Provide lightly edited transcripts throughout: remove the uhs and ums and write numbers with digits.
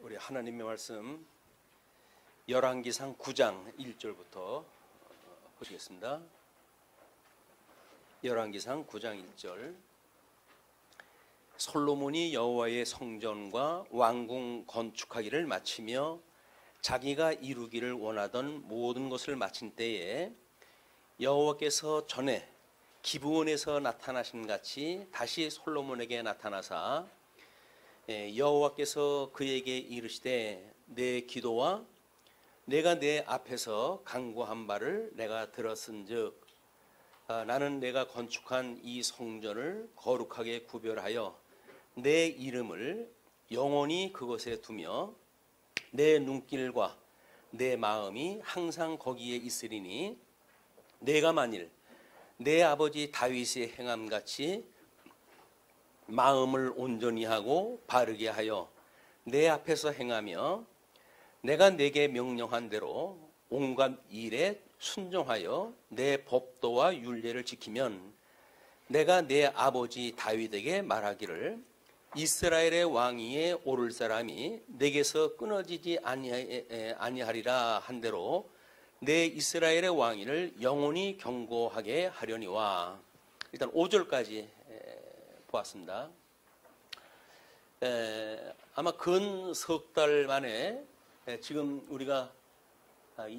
우리 하나님의 말씀 열왕기상 9장 1절부터 보시겠습니다. 열왕기상 9장 1절. 솔로몬이 여호와의 성전과 왕궁 건축하기를 마치며 자기가 이루기를 원하던 모든 것을 마친 때에 여호와께서 전에 기브온에서 나타나신 같이 다시 솔로몬에게 나타나사 여호와께서 그에게 이르시되 내 기도와 내가 내 앞에서 간구한 바를 내가 들었은즉 나는 내가 건축한 이 성전을 거룩하게 구별하여 내 이름을 영원히 그곳에 두며 내 눈길과 내 마음이 항상 거기에 있으리니 내가 만일 내 아버지 다윗의 행함같이 마음을 온전히 하고 바르게 하여 내 앞에서 행하며 내가 내게 명령한 대로 온갖 일에 순종하여 내 법도와 율례를 지키면 내가 내 아버지 다윗에게 말하기를 이스라엘의 왕위에 오를 사람이 내게서 끊어지지 아니하리라 한 대로 내 이스라엘의 왕위를 영원히 경고하게 하려니와. 일단 5절까지 보았습니다. 아마 근 석 달 만에 지금 우리가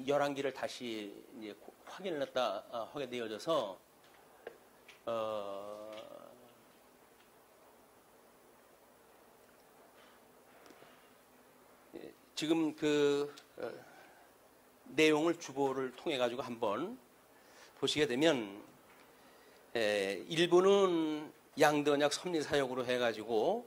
열왕기를 다시 이제 확인을 했다 하게 되어져서 지금 그 내용을 주보를 통해 가지고 한번 보시게 되면 일부는 양대언약 섭리사역으로 해가지고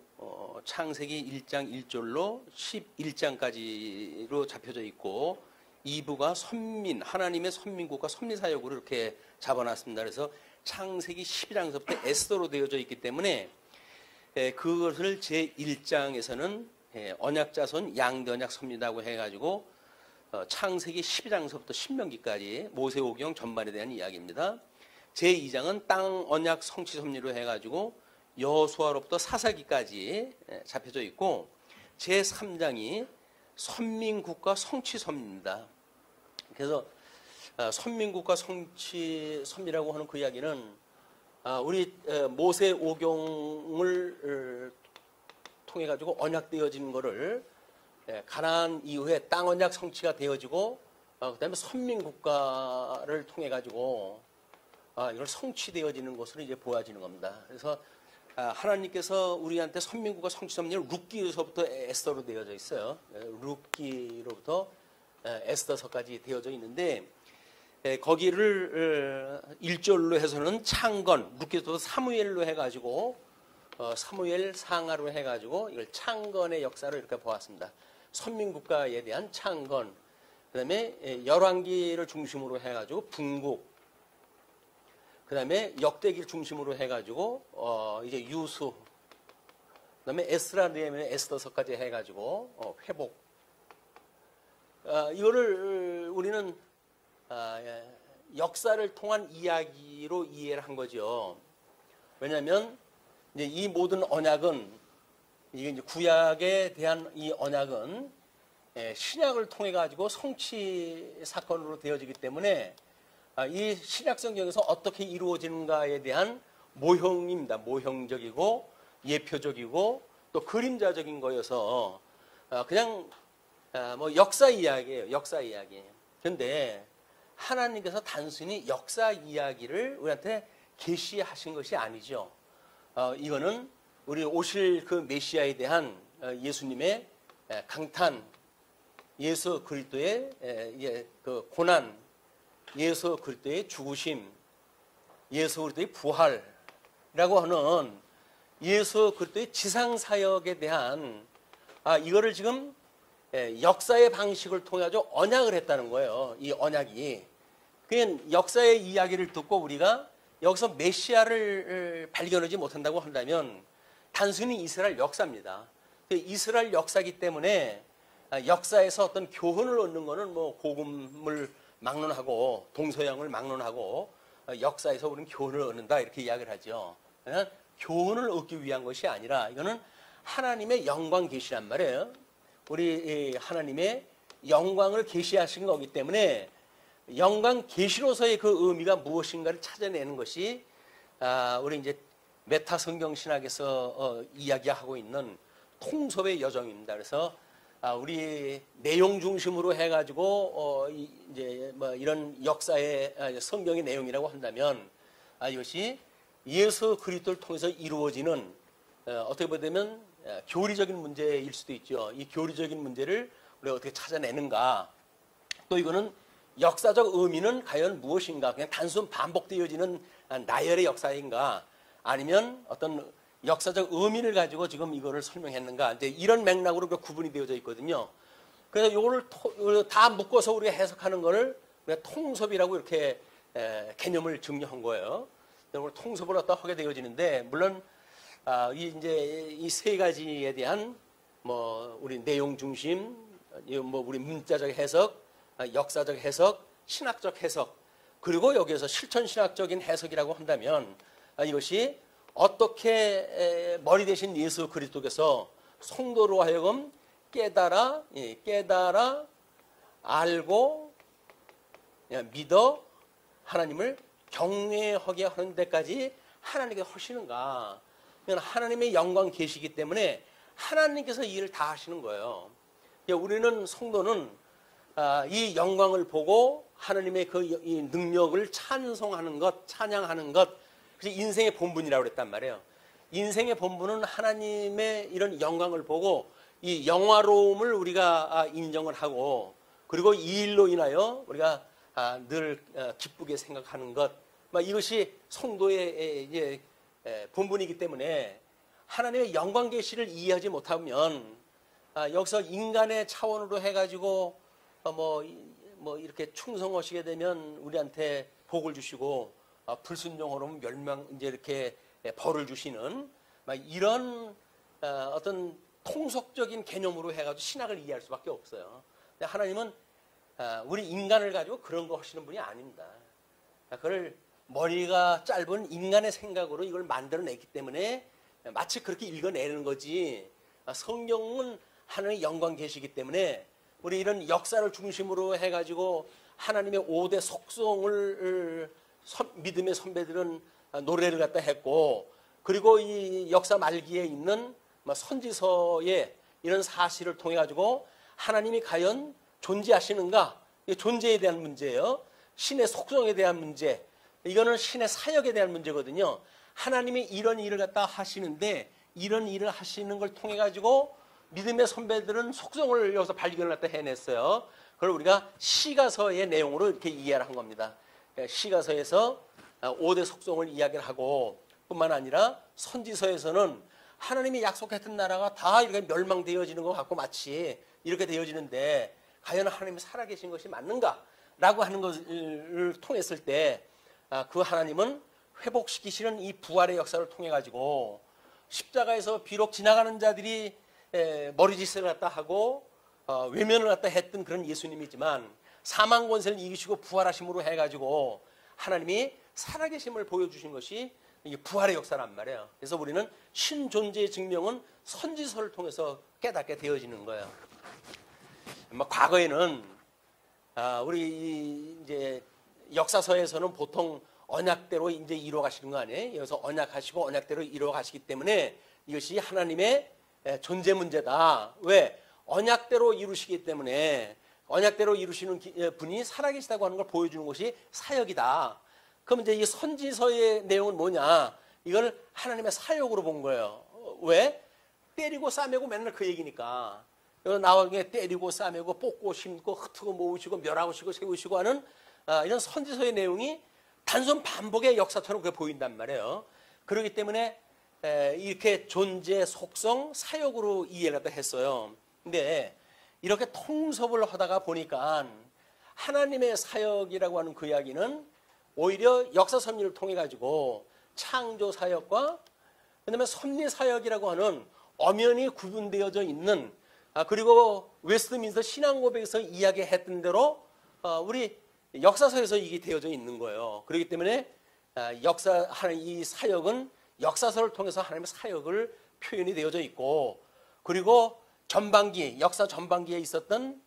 창세기 1장 1절로 11장까지로 잡혀져 있고 2부가 선민, 하나님의 선민국가 섭리사역으로 이렇게 잡아놨습니다. 그래서 창세기 12장서부터 에스더로 되어져 있기 때문에 그것을 제1장에서는 언약자손 양대언약 섭리라고 해가지고 창세기 12장서부터 신명기까지 모세오경 전반에 대한 이야기입니다. 제2장은 땅 언약 성취 섭리로 해가지고 여호수아로부터 사사기까지 잡혀져 있고 제3장이 선민국가 성취 섭리입니다. 그래서 선민국가 성취 섭리라고 하는 그 이야기는 우리 모세오경을 통해 가지고 언약되어진 거를 가나안 이후에 땅 언약 성취가 되어지고 그다음에 선민국가를 통해 가지고 이걸 성취되어지는 것으로 이제 보여지는 겁니다. 그래서 하나님께서 우리한테 선민국가 성취 섭리를 룻기로부터 에스더로 되어져 있어요. 룻기로부터 에스더서까지 되어져 있는데 거기를 1절로 해서는 창건, 룻기로부터 사무엘로 해가지고 사무엘 상하로 해가지고 이걸 창건의 역사를 이렇게 보았습니다. 선민국가에 대한 창건, 그다음에 열왕기를 중심으로 해가지고 분국, 그 다음에 역대기를 중심으로 해가지고 이제 유수, 그 다음에 에스라 느헤미야 에스더서까지 해가지고 회복. 이거를 우리는 역사를 통한 이야기로 이해를 한 거죠. 왜냐하면 이제 이 모든 언약은 이게 이제 구약에 대한 이 언약은 신약을 통해 가지고 성취 사건으로 되어지기 때문에 이 신약 성경에서 어떻게 이루어지는가에 대한 모형입니다. 모형적이고 예표적이고 또 그림자적인 거여서 그냥 뭐 역사 이야기예요. 역사 이야기. 그런데 하나님께서 단순히 역사 이야기를 우리한테 계시하신 것이 아니죠. 이거는 우리 오실 그 메시아에 대한 예수님의 강탄, 예수 그리스도의 그 고난, 예수 그리스도의 죽으심, 예수 그리스도의 부활이라고 하는 예수 그리스도의 지상 사역에 대한 이거를 지금 역사의 방식을 통해 가지고 언약을 했다는 거예요. 이 언약이. 그냥 역사의 이야기를 듣고 우리가 여기서 메시아를 발견하지 못한다고 한다면 단순히 이스라엘 역사입니다. 이스라엘 역사이기 때문에 역사에서 어떤 교훈을 얻는 거는 뭐 복음을 막론하고 동서양을 막론하고 역사에서 우리는 교훈을 얻는다 이렇게 이야기를 하죠. 교훈을 얻기 위한 것이 아니라 이거는 하나님의 영광 계시란 말이에요. 우리 하나님의 영광을 계시하신 거기 때문에 영광 계시로서의 그 의미가 무엇인가를 찾아내는 것이 우리 이제 메타 성경 신학에서 이야기하고 있는 통섭의 여정입니다. 그래서 우리 내용 중심으로 해가지고 이제 뭐 이런 역사의 성경의 내용이라고 한다면 이것이 예수 그리스도를 통해서 이루어지는 어떻게 보면 교리적인 문제일 수도 있죠. 이 교리적인 문제를 우리가 어떻게 찾아내는가? 또 이거는 역사적 의미는 과연 무엇인가? 그냥 단순 반복되어지는 나열의 역사인가? 아니면 어떤 역사적 의미를 가지고 지금 이거를 설명했는가? 이제 이런 맥락으로 구분이 되어져 있거든요. 그래서 이거를 다 묶어서 우리가 해석하는 거를 우리가 통섭이라고 이렇게 개념을 정리한 거예요. 이걸 통섭을 어떠 하게 되어지는데, 물론 이제 이 세 가지에 대한 뭐 우리 내용 중심, 뭐 우리 문자적 해석, 역사적 해석, 신학적 해석, 그리고 여기에서 실천 신학적인 해석이라고 한다면 이것이 어떻게 머리 대신 예수 그리스도께서 성도로 하여금 깨달아 알고 믿어 하나님을 경외하게 하는 데까지 하나님께 하시는가? 하나님의 영광 계시기 때문에 하나님께서 이 일을 다 하시는 거예요. 우리는 성도는 이 영광을 보고 하나님의 이 능력을 찬송하는 것, 찬양하는 것, 그래서 인생의 본분이라고 그랬단 말이에요. 인생의 본분은 하나님의 이런 영광을 보고 이 영화로움을 우리가 인정을 하고, 그리고 이 일로 인하여 우리가 늘 기쁘게 생각하는 것, 이것이 성도의 이제 본분이기 때문에 하나님의 영광 계시를 이해하지 못하면 여기서 인간의 차원으로 해가지고 뭐 이렇게 충성하시게 되면 우리한테 복을 주시고 불순종으로 멸망 이제 이렇게 벌을 주시는 이런 어떤 통속적인 개념으로 해가지고 신학을 이해할 수밖에 없어요. 근데 하나님은 우리 인간을 가지고 그런 거 하시는 분이 아닙니다. 그걸 머리가 짧은 인간의 생각으로 이걸 만들어냈기 때문에 마치 그렇게 읽어내는 거지, 성경은 하나님의 영광 계시기 때문에 우리 이런 역사를 중심으로 해가지고 하나님의 5대 속성을 믿음의 선배들은 노래를 갖다 했고, 그리고 이 역사 말기에 있는 선지서의 이런 사실을 통해 가지고 하나님이 과연 존재하시는가, 존재에 대한 문제예요. 신의 속성에 대한 문제, 이거는 신의 사역에 대한 문제거든요. 하나님이 이런 일을 갖다 하시는데 이런 일을 하시는 걸 통해 가지고 믿음의 선배들은 속성을 여기서 발견을 갖다 해냈어요. 그걸 우리가 시가서의 내용으로 이렇게 이해를 한 겁니다. 시가서에서 5대 속성을 이야기를 하고, 뿐만 아니라 선지서에서는 하나님이 약속했던 나라가 다 이렇게 멸망되어지는 것 같고 마치 이렇게 되어지는데 과연 하나님이 살아계신 것이 맞는가라고 하는 것을 통했을 때 그 하나님은 회복시키시는 이 부활의 역사를 통해 가지고 십자가에서 비록 지나가는 자들이 머리짓을 갖다 하고 외면을 갖다 했던 그런 예수님이지만 사망 권세를 이기시고 부활하심으로 해가지고 하나님이 살아계심을 보여주신 것이 이게 부활의 역사란 말이에요. 그래서 우리는 신존재의 증명은 선지서를 통해서 깨닫게 되어지는 거예요. 과거에는 우리 이제 역사서에서는 보통 언약대로 이제 이루어 가시는 거 아니에요? 여기서 언약하시고 언약대로 이루어 가시기 때문에 이것이 하나님의 존재 문제다. 왜? 언약대로 이루시기 때문에 언약대로 이루시는 분이 살아계시다고 하는 걸 보여주는 것이 사역이다. 그럼 이제 이 선지서의 내용은 뭐냐? 이걸 하나님의 사역으로 본 거예요. 왜? 때리고 싸매고 맨날 그 얘기니까. 나와게 때리고 싸매고 뽑고 심고 흩고 모으시고 멸하시고 세우시고 하는 이런 선지서의 내용이 단순 반복의 역사처럼 그게 보인단 말이에요. 그렇기 때문에 이렇게 존재, 속성, 사역으로 이해를 했어요. 근데 이렇게 통섭을 하다가 보니까 하나님의 사역이라고 하는 그 이야기는 오히려 역사 섭리를 통해 가지고 창조 사역과 그다음에 섭리 사역이라고 하는 엄연히 구분되어져 있는, 그리고 웨스트민스터 신앙 고백에서 이야기했던 대로 우리 역사서에서 이게 되어져 있는 거예요. 그렇기 때문에 이 사역은 역사서를 통해서 하나님의 사역을 표현이 되어져 있고, 그리고 전반기, 역사 전반기에 있었던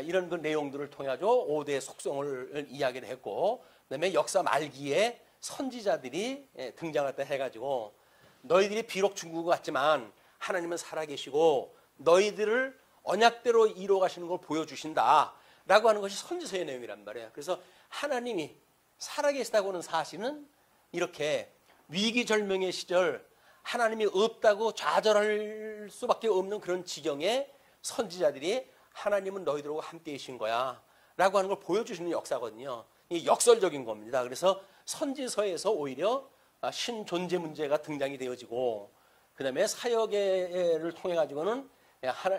이런 그 내용들을 통해 가지고 5대의 속성을 이야기를 했고, 그다음에 역사 말기에 선지자들이 등장했다 해가지고 너희들이 비록 죽은 것 같지만 하나님은 살아계시고 너희들을 언약대로 이루어 가시는 걸 보여주신다라고 하는 것이 선지서의 내용이란 말이에요. 그래서 하나님이 살아계시다고 하는 사실은 이렇게 위기절명의 시절 하나님이 없다고 좌절할 수밖에 없는 그런 지경에 선지자들이 하나님은 너희들과 함께 계신 거야 라고 하는 걸 보여주시는 역사거든요. 이게 역설적인 겁니다. 그래서 선지서에서 오히려 신존재 문제가 등장이 되어지고, 그 다음에 사역을 통해 가지고는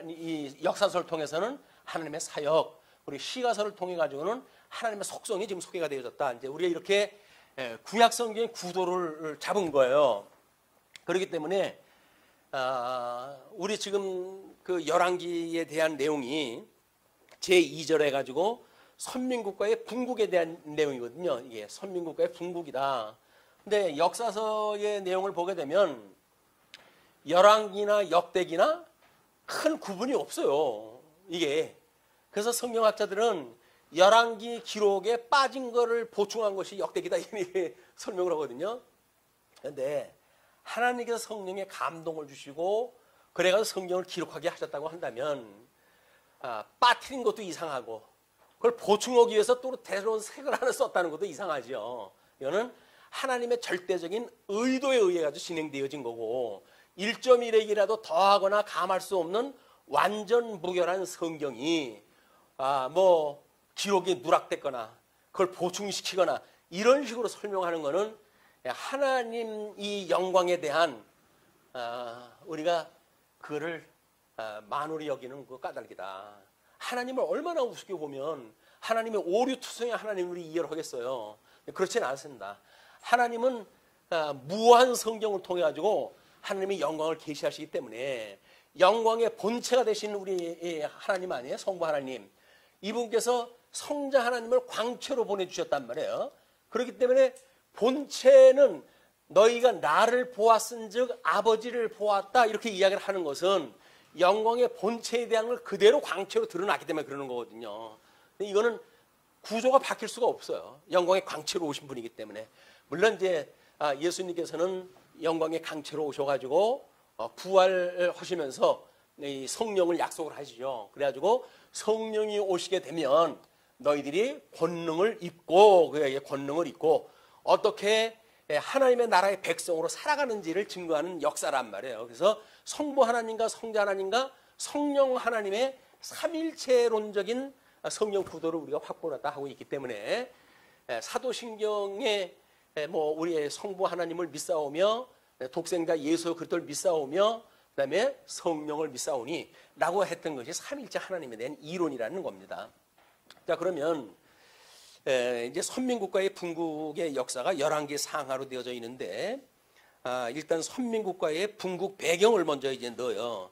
이 역사서를 통해서는 하나님의 사역, 우리 시가서를 통해 가지고는 하나님의 속성이 지금 소개가 되어졌다. 이제 우리가 이렇게 구약 성경의 구도를 잡은 거예요. 그렇기 때문에 우리 지금 그 열왕기에 대한 내용이 제2절에 가지고 선민국가의 분국에 대한 내용이거든요. 이게 선민국가의 분국이다. 근데 역사서의 내용을 보게 되면 열왕기나 역대기나 큰 구분이 없어요. 이게. 그래서 성경학자들은 열왕기 기록에 빠진 거를 보충한 것이 역대기다 이렇게 설명을 하거든요. 그런데 하나님께서 성령에 감동을 주시고 그래가지고 성경을 기록하게 하셨다고 한다면 빠뜨린 것도 이상하고 그걸 보충하기 위해서 또 새로운 색을 하나 썼다는 것도 이상하죠. 이거는 하나님의 절대적인 의도에 의해 가지고 진행되어진 거고 1.1핵이라도 더하거나 감할 수 없는 완전 무결한 성경이 뭐 기록이 누락됐거나 그걸 보충시키거나 이런 식으로 설명하는 것은 하나님 이 영광에 대한 우리가 그를 만홀히 여기는 그 까닭이다. 하나님을 얼마나 우습게 보면 하나님의 오류투성의 하나님을 이해를 하겠어요. 그렇지는 않습니다. 하나님은 무한 성경을 통해 가지고 하나님의 영광을 계시하시기 때문에 영광의 본체가 되신 우리 하나님 아니에요? 성부 하나님. 이분께서 성자 하나님을 광채로 보내주셨단 말이에요. 그렇기 때문에 본체는 너희가 나를 보았은즉 아버지를 보았다 이렇게 이야기를 하는 것은 영광의 본체에 대한 걸 그대로 광채로 드러났기 때문에 그러는 거거든요. 이거는 구조가 바뀔 수가 없어요. 영광의 광채로 오신 분이기 때문에. 물론 이제 예수님께서는 영광의 광채로 오셔가지고 부활하시면서 이 성령을 약속을 하시죠. 그래가지고 성령이 오시게 되면 너희들이 권능을 입고 그에게 권능을 입고 어떻게 하나님의 나라의 백성으로 살아가는지를 증거하는 역사란 말이에요. 그래서 성부 하나님과 성자 하나님과 성령 하나님의 삼일체론적인 성령 구도를 우리가 확보했다 하고 있기 때문에 사도신경에 뭐 우리의 성부 하나님을 믿사오며 독생자 예수 그리스도를 믿사오며 그다음에 성령을 믿사오니 라고 했던 것이 삼일체 하나님에 대한 이론이라는 겁니다. 자, 그러면 이제 선민국가의 분국의 역사가 11개 상하로 되어져 있는데 일단 선민국가의 분국 배경을 먼저 이제 넣어요.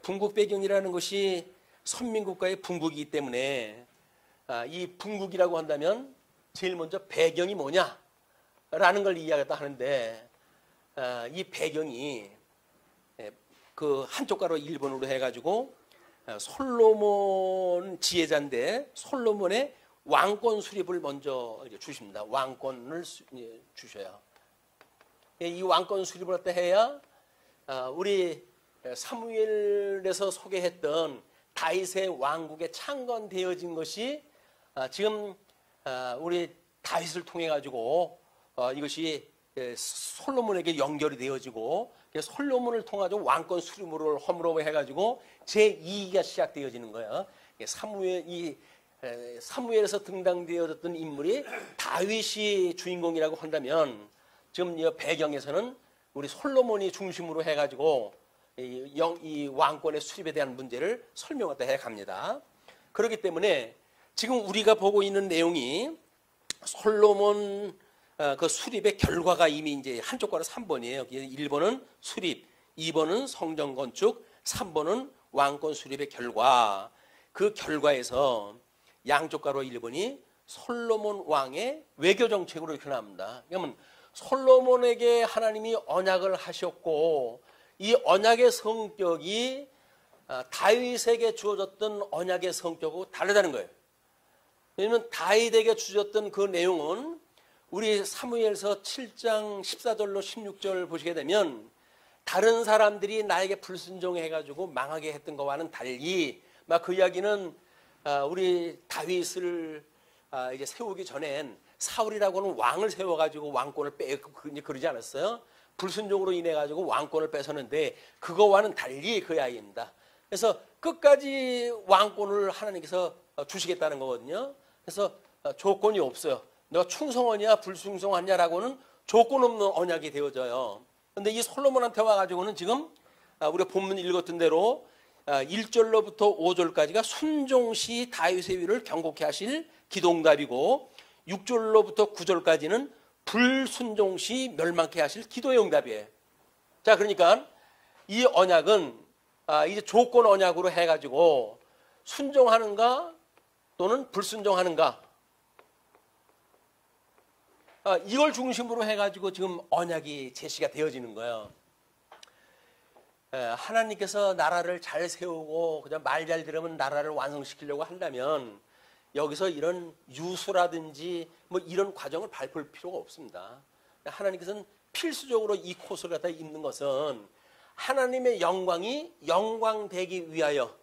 분국 배경이라는 것이 선민국가의 분국이기 때문에 이 분국이라고 한다면 제일 먼저 배경이 뭐냐라는 걸 이야기했다 하는데 이 배경이 그 한쪽 가로 일본어로 해가지고 솔로몬 지혜자인데 솔로몬의 왕권 수립을 먼저 주십니다. 왕권을 주셔요. 이 왕권 수립을 어떻게 해야 우리 사무엘에서 소개했던 다윗의 왕국에 창건되어진 것이 지금 우리 다윗을 통해 가지고 이것이 솔로몬에게 연결이 되어지고 솔로몬을 통해 가지고 왕권 수립을 허물어 해가지고 제2기가 시작되어지는 거예요. 사무엘에서 등장되어졌던 인물이 다윗이 주인공이라고 한다면 지금 이 배경에서는 우리 솔로몬이 중심으로 해가지고 이 왕권의 수립에 대한 문제를 설명하다 해갑니다. 그렇기 때문에 지금 우리가 보고 있는 내용이 솔로몬 그 수립의 결과가 이미 이제 한쪽 가로 3번이에요. 1번은 수립, 2번은 성전 건축, 3번은 왕권 수립의 결과. 그 결과에서 양쪽 가로 1번이 솔로몬 왕의 외교 정책으로 이렇게 나옵니다. 그러면 솔로몬에게 하나님이 언약을 하셨고 이 언약의 성격이 다윗에게 주어졌던 언약의 성격하고 다르다는 거예요. 왜냐하면 다윗에게 주어졌던 그 내용은 우리 사무엘서 7장 14절로 16절 보시게 되면 다른 사람들이 나에게 불순종해가지고 망하게 했던 것과는 달리 막 그 이야기는 우리 다윗을 이제 세우기 전엔 사울이라고 하는 왕을 세워가지고 왕권을 그러지 않았어요? 불순종으로 인해 가지고 왕권을 뺏었는데 그거와는 달리 그 이야기입니다. 그래서 끝까지 왕권을 하나님께서 주시겠다는 거거든요. 그래서 조건이 없어요. 내가 충성하냐 불충성하냐라고는 조건 없는 언약이 되어져요. 그런데 이 솔로몬한테 와가지고는 지금 우리가 본문 읽었던 대로 1절로부터 5절까지가 순종시 다윗의 위를 경고케 하실 기도응답이고 6절로부터 9절까지는 불순종시 멸망케 하실 기도의 응답이에요. 자, 그러니까 이 언약은 이제 조건 언약으로 해가지고 순종하는가 또는 불순종하는가 이걸 중심으로 해가지고 지금 언약이 제시가 되어지는 거예요. 하나님께서 나라를 잘 세우고 그냥 말 잘 들으면 나라를 완성시키려고 한다면 여기서 이런 유수라든지 뭐 이런 과정을 밟을 필요가 없습니다. 하나님께서는 필수적으로 이 코스를 갖다 입는 것은 하나님의 영광이 영광되기 위하여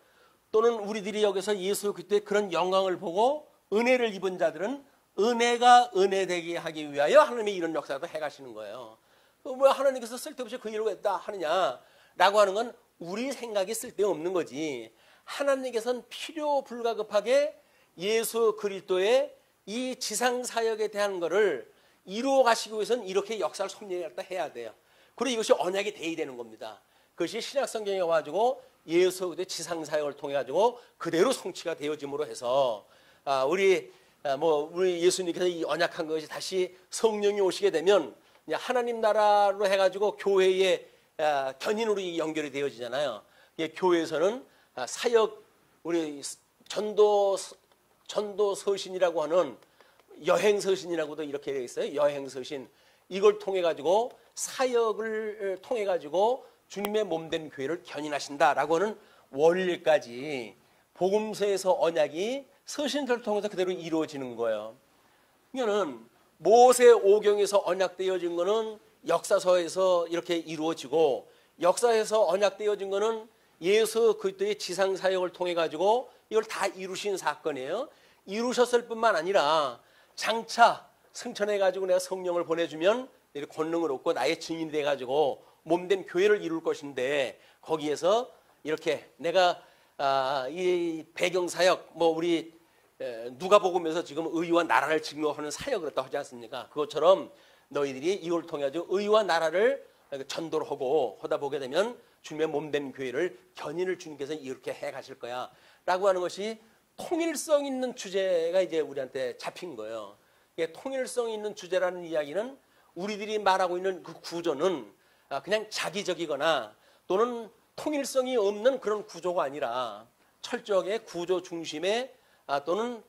또는 우리들이 여기서 예수 그리스도의 그런 영광을 보고 은혜를 입은 자들은 은혜가 은혜되게 하기 위하여 하나님이 이런 역사도 해가시는 거예요. 왜 하나님께서 쓸데없이 그 일을 했다 하느냐라고 하는 건 우리 생각이 쓸데없는 거지. 하나님께서는 필요 불가급하게 예수 그리스도의 이 지상 사역에 대한 거를 이루어 가시기 위해서는 이렇게 역사를 섭리했다 해야 돼요. 그리고 이것이 언약이 돼야 되는 겁니다. 그것이 신약 성경에 와가지고 예수 그리스도의 지상 사역을 통해 가지고 그대로 성취가 되어짐으로 해서 우리 예수님께서 이 언약한 것이 다시 성령이 오시게 되면 하나님 나라로 해가지고 교회의 견인으로 연결이 되어지잖아요. 교회에서는 사역 우리 전도 서신이라고 하는 여행 서신이라고도 이렇게 되어 있어요. 여행 서신 이걸 통해 가지고 사역을 통해 가지고 주님의 몸된 교회를 견인하신다라고 하는 원리까지 복음서에서 언약이 서신들을 통해서 그대로 이루어지는 거예요. 이거는 모세 오경에서 언약되어진 거는 역사서에서 이렇게 이루어지고 역사에서 언약되어진 거는 예수 그리스도의 지상 사역을 통해 가지고 이걸 다 이루신 사건이에요. 이루셨을 뿐만 아니라 장차 승천해 가지고 내가 성령을 보내주면 이렇게 권능을 얻고 나의 증인이 돼 가지고 몸된 교회를 이룰 것인데 거기에서 이렇게 내가 이 배경 사역 우리 누가복음에서 지금 의와 나라를 증거하는 사역을 했다고 하지 않습니까? 그것처럼 너희들이 이걸 통해 가지고 의와 나라를 전도를 하고 하다 보게 되면 주님의 몸된 교회를 견인을 주님께서 이렇게 해 가실 거야 라고 하는 것이 통일성 있는 주제가 이제 우리한테 잡힌 거예요. 통일성 있는 주제라는 이야기는 우리들이 말하고 있는 그 구조는 그냥 자기적이거나 또는 통일성이 없는 그런 구조가 아니라 철저하게 구조 중심의 또는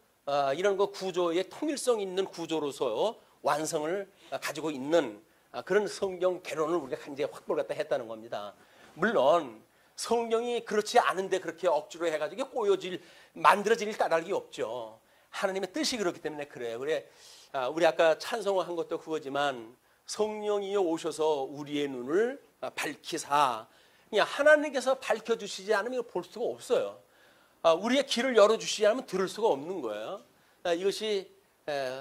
이런 거 구조의 통일성 있는 구조로서 완성을 가지고 있는 그런 성경 개론을 우리가 이제 확보를 갖다 했다는 겁니다. 물론 성경이 그렇지 않은데 그렇게 억지로 해가지고 만들어질 까닭이 없죠. 하나님의 뜻이 그렇기 때문에 그래요. 우리 아까 찬송한 것도 그거지만 성령이여 오셔서 우리의 눈을 밝히사 하나님께서 밝혀주시지 않으면 볼 수가 없어요. 우리의 길을 열어주시지 않으면 들을 수가 없는 거예요. 이것이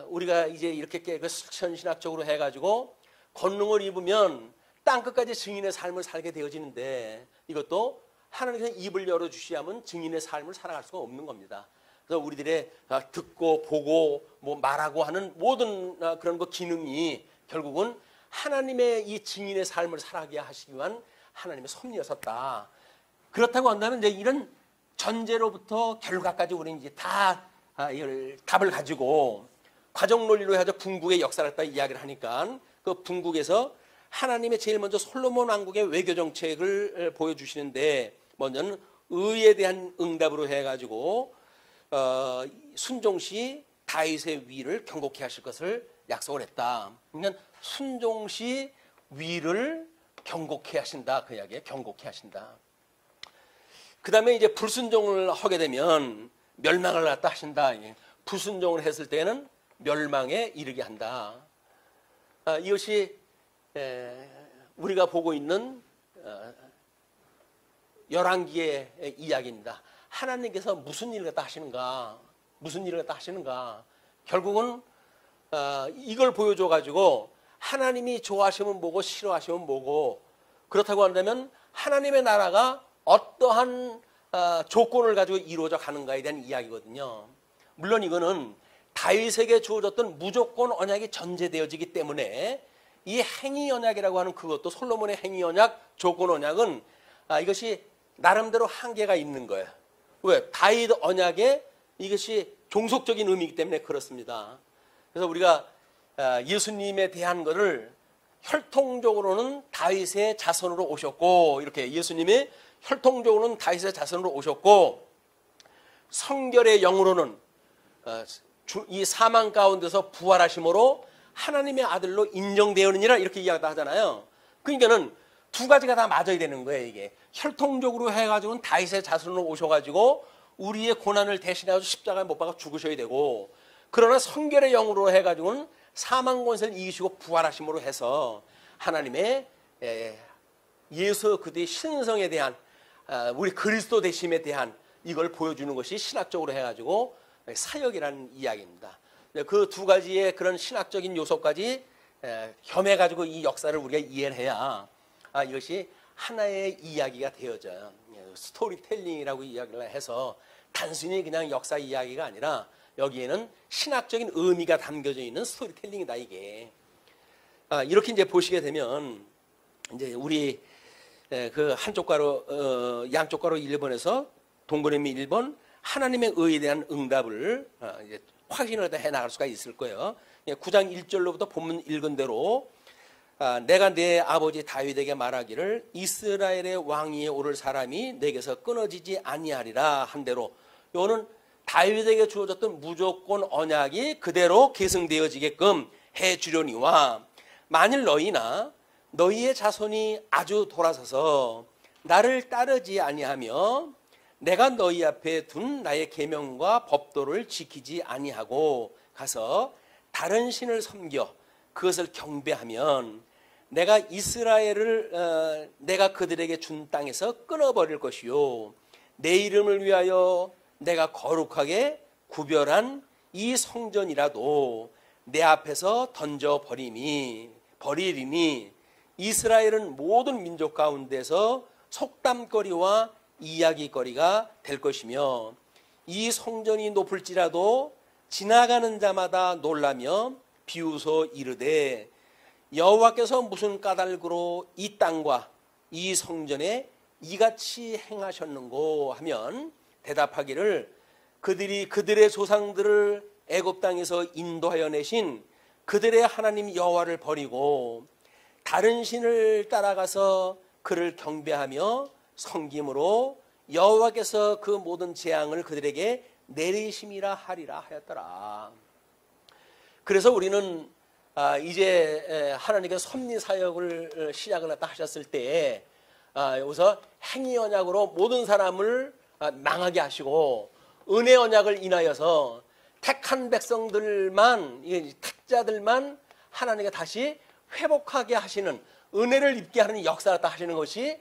우리가 이제 이렇게 실천신학적으로 해가지고 권능을 입으면 땅끝까지 증인의 삶을 살게 되어지는데 이것도 하나님께서 입을 열어주시지 않으면 증인의 삶을 살아갈 수가 없는 겁니다. 그래서 우리들의 듣고 보고 말하고 하는 모든 그런 거 기능이 결국은 하나님의 이 증인의 삶을 살아가게 하시기 위한 하나님의 섭리였었다. 그렇다고 한다면 이제 이런 전제로부터 결과까지 우리는 이제 다 답을 가지고 과정 논리로 해서 궁극의 역사를 갖다 이야기를 하니까 그 궁극에서 하나님의 제일 먼저 솔로몬 왕국의 외교 정책을 보여주시는데 먼저는 의에 대한 응답으로 해가지고 순종시 다윗의 위를 경고케 하실 것을 약속을 했다. 그러니까 순종시 위를 경고케 하신다. 그 이야기에 경고케 하신다. 그 다음에 이제 불순종을 하게 되면 멸망을 갖다 하신다. 불순종을 했을 때는 멸망에 이르게 한다. 이것이 우리가 보고 있는 열왕기의 이야기입니다. 하나님께서 무슨 일을 갖다 하시는가? 무슨 일을 갖다 하시는가? 결국은 이걸 보여줘 가지고 하나님이 좋아하시면 뭐고 싫어하시면 뭐고, 그렇다고 한다면 하나님의 나라가 어떠한 조건을 가지고 이루어져 가는가에 대한 이야기거든요. 물론 이거는 다윗에게 주어졌던 무조건 언약이 전제되어지기 때문에 이 행위 언약이라고 하는 그것도, 솔로몬의 행위 언약, 조건 언약은 이것이 나름대로 한계가 있는 거예요. 왜? 다윗 언약에 이것이 종속적인 의미이기 때문에 그렇습니다. 그래서 우리가 예수님에 대한 것을 혈통적으로는 다윗의 자손으로 오셨고, 이렇게 예수님이 혈통적으로는 다윗의 자손으로 오셨고, 성결의 영으로는 이 사망 가운데서 부활하심으로 하나님의 아들로 인정되었느니라, 이렇게 이야기를 하잖아요. 그러니까는 두 가지가 다 맞아야 되는 거예요. 이게 혈통적으로 해가지고는 다윗의 자손으로 오셔가지고 우리의 고난을 대신하셔서 십자가에 못 박아 죽으셔야 되고, 그러나 성결의 영으로 해가지고는 사망 권세를 이기시고 부활하심으로 해서 하나님의 예수 그리스도의 신성에 대한, 우리 그리스도 되심에 대한 이걸 보여주는 것이 신학적으로 해가지고 사역이라는 이야기입니다. 그 두 가지의 그런 신학적인 요소까지 겸해가지고 이 역사를 우리가 이해를 해야 이것이 하나의 이야기가 되어져요. 스토리텔링이라고 이야기를 해서 단순히 그냥 역사 이야기가 아니라 여기에는 신학적인 의미가 담겨져 있는 스토리텔링이다, 이게. 이렇게 이제 보시게 되면 이제 우리 그 한쪽 가로 양쪽 가로 1번에서 동그라미 1번 하나님의 의에 대한 응답을 이제 확인을 해 나갈 수가 있을 거예요. 9장 1절로부터 본문 읽은 대로 내가 내 아버지 다윗에게 말하기를 이스라엘의 왕위에 오를 사람이 내게서 끊어지지 아니하리라 한 대로, 이거는 다윗에게 주어졌던 무조건 언약이 그대로 계승되어지게끔 해주려니와, 만일 너희나 너희의 자손이 아주 돌아서서 나를 따르지 아니하며 내가 너희 앞에 둔 나의 계명과 법도를 지키지 아니하고 가서 다른 신을 섬겨 그것을 경배하면 내가 이스라엘을 내가 그들에게 준 땅에서 끊어버릴 것이요, 내 이름을 위하여 내가 거룩하게 구별한 이 성전이라도 내 앞에서 던져버리니 이스라엘은 모든 민족 가운데서 속담거리와 이야기거리가 될 것이며, 이 성전이 높을지라도 지나가는 자마다 놀라며 비웃어 이르되 여호와께서 무슨 까닭으로 이 땅과 이 성전에 이같이 행하셨는고 하면 대답하기를 그들이 그들의 조상들을 애굽 땅에서 인도하여 내신 그들의 하나님 여호와를 버리고 다른 신을 따라가서 그를 경배하며 섬김으로 여호와께서 그 모든 재앙을 그들에게 내리심이라 하리라 하였더라. 그래서 우리는 이제 하나님께서 섭리 사역을 시작을 하셨을 때 여기서 행위 언약으로 모든 사람을 망하게 하시고 은혜 언약을 인하여서 택한 백성들만, 택자들만 하나님께 다시 회복하게 하시는, 은혜를 입게 하는 역사를 하시는 것이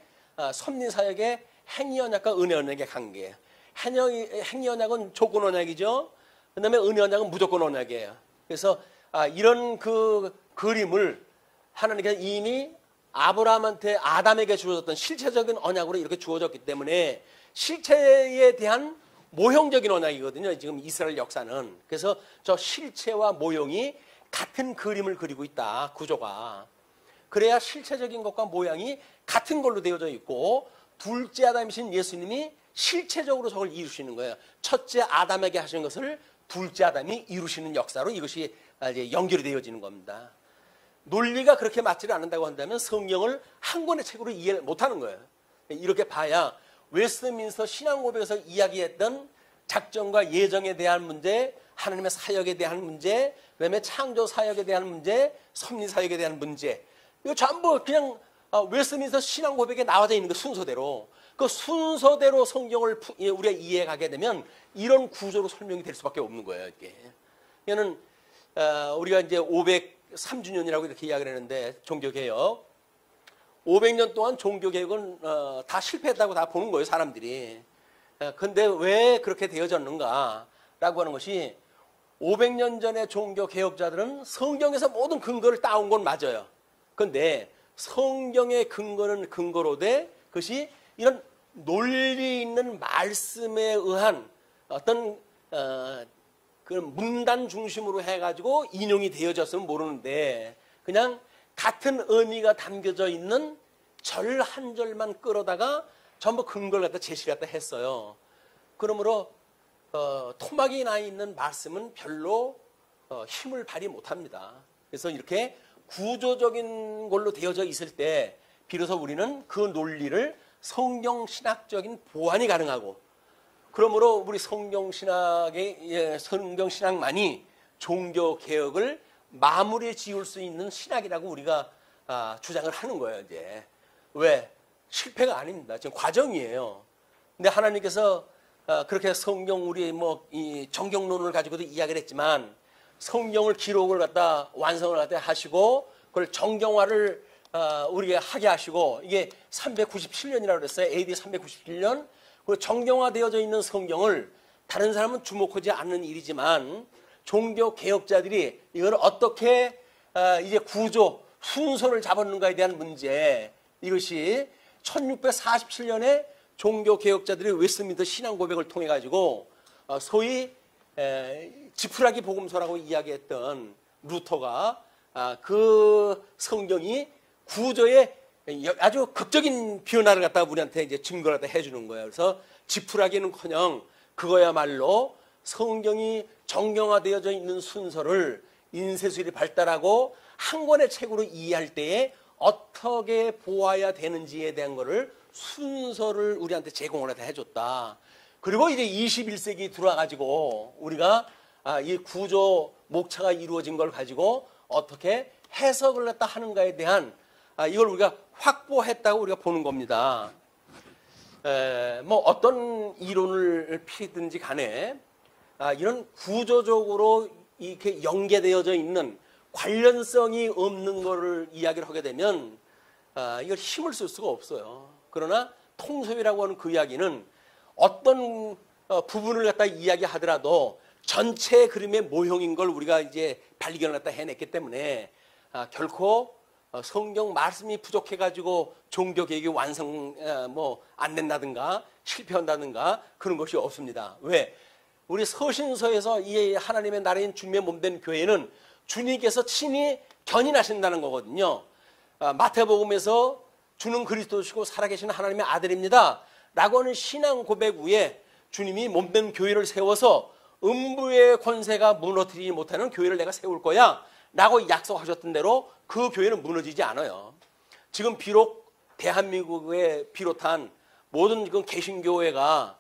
섭리 사역의 행위 언약과 은혜 언약의 관계예요. 행위 언약은 조건 언약이죠. 그다음에 은혜 언약은 무조건 언약이에요. 그래서 이런 그 그림을 하나님께서 이미 아브라함한테, 아담에게 주어졌던 실체적인 언약으로 이렇게 주어졌기 때문에 실체에 대한 모형적인 언약이거든요, 지금 이스라엘 역사는. 그래서 저 실체와 모형이 같은 그림을 그리고 있다, 구조가. 그래야 실체적인 것과 모양이 같은 걸로 되어져 있고, 둘째 아담이신 예수님이 실체적으로 저걸 이루시는 거예요. 첫째 아담에게 하신 것을 둘째 아담이 이루시는 역사로 이것이 이제 연결이 되어지는 겁니다. 논리가 그렇게 맞지를 않는다고 한다면 성경을 한 권의 책으로 이해를 못하는 거예요. 이렇게 봐야 웨스트민스터 신앙고백에서 이야기했던 작정과 예정에 대한 문제, 하나님의 사역에 대한 문제, 그다음에 창조 사역에 대한 문제, 섭리 사역에 대한 문제, 이거 전부 그냥 웨스트민스터 신앙고백에 나와져 있는 거 순서대로. 그 순서대로 성경을 우리가 이해하게 되면 이런 구조로 설명이 될 수밖에 없는 거예요. 이게. 이거는 우리가 이제 503주년이라고 이렇게 이야기를 했는데 종교개혁 500년 동안 종교개혁은 다 실패했다고 다 보는 거예요, 사람들이. 근데 왜 그렇게 되어졌는가라고 하는 것이 500년 전에 종교개혁자들은 성경에서 모든 근거를 따온 건 맞아요. 그런데 성경의 근거는 근거로 돼 그것이 이런 논리 있는 말씀에 의한 어떤 그 문단 중심으로 해가지고 인용이 되어졌으면 모르는데 그냥 같은 의미가 담겨져 있는 절 한 절만 끌어다가 전부 근거를 갖다 제시를 갖다 했어요. 그러므로 토막이 나 있는 말씀은 별로 힘을 발휘 못합니다. 그래서 이렇게 구조적인 걸로 되어져 있을 때 비로소 우리는 그 논리를 성경신학적인 보완이 가능하고 그러므로 우리 성경신학만이 종교개혁을 마무리 지을 수 있는 신학이라고 우리가 주장을 하는 거예요. 이제 왜? 실패가 아닙니다. 지금 과정이에요. 근데 하나님께서 그렇게 성경 우리 이 정경론을 가지고도 이야기를 했지만 성경을 기록을 갖다 완성을 갖다 하시고 그걸 정경화를 우리에게 하게 하시고 이게 397년이라고 그랬어요. AD 397년. 그 정경화되어져 있는 성경을 다른 사람은 주목하지 않는 일이지만 종교 개혁자들이 이걸 어떻게 이제 구조 순서를 잡았는가에 대한 문제 이것이 1647년에 종교 개혁자들이 웨스트민스터 신앙 고백을 통해 가지고 소위 지푸라기 복음서라고 이야기했던 루터가 그 성경이 구조에 아주 극적인 변화를 갖다가 우리한테 이제 증거를 갖다 해주는 거예요. 그래서 지푸라기는커녕 그거야말로 성경이 정경화되어져 있는 순서를 인쇄술이 발달하고 한 권의 책으로 이해할 때에 어떻게 보아야 되는지에 대한 거를 순서를 우리한테 제공을 해줬다. 그리고 이제 21세기 들어와가지고 우리가 이 구조 목차가 이루어진 걸 가지고 어떻게 해석을 갖다 하는가에 대한 이걸 우리가 확보했다고 우리가 보는 겁니다. 뭐 어떤 이론을 피든지 간에 이런 구조적으로 이렇게 연계되어져 있는 관련성이 없는 거를 이야기를 하게 되면 이걸 힘을 쓸 수가 없어요. 그러나 통섭이라고 하는 그 이야기는 어떤 부분을 갖다 이야기하더라도 전체 그림의 모형인 걸 우리가 이제 발견을 갖다 해냈기 때문에 결코 성경 말씀이 부족해가지고 종교개혁이 완성 안 된다든가 실패한다든가 그런 것이 없습니다. 왜? 우리 서신서에서 이 하나님의 나라인 주님의 몸된 교회는 주님께서 친히 견인하신다는 거거든요. 마태복음에서 주는 그리스도시고 살아계신 하나님의 아들입니다 라고 하는 신앙 고백 위에 주님이 몸된 교회를 세워서 음부의 권세가 무너뜨리지 못하는 교회를 내가 세울 거야 라고 약속하셨던 대로 그 교회는 무너지지 않아요. 지금 비록 대한민국에 비롯한 모든 지금 개신교회가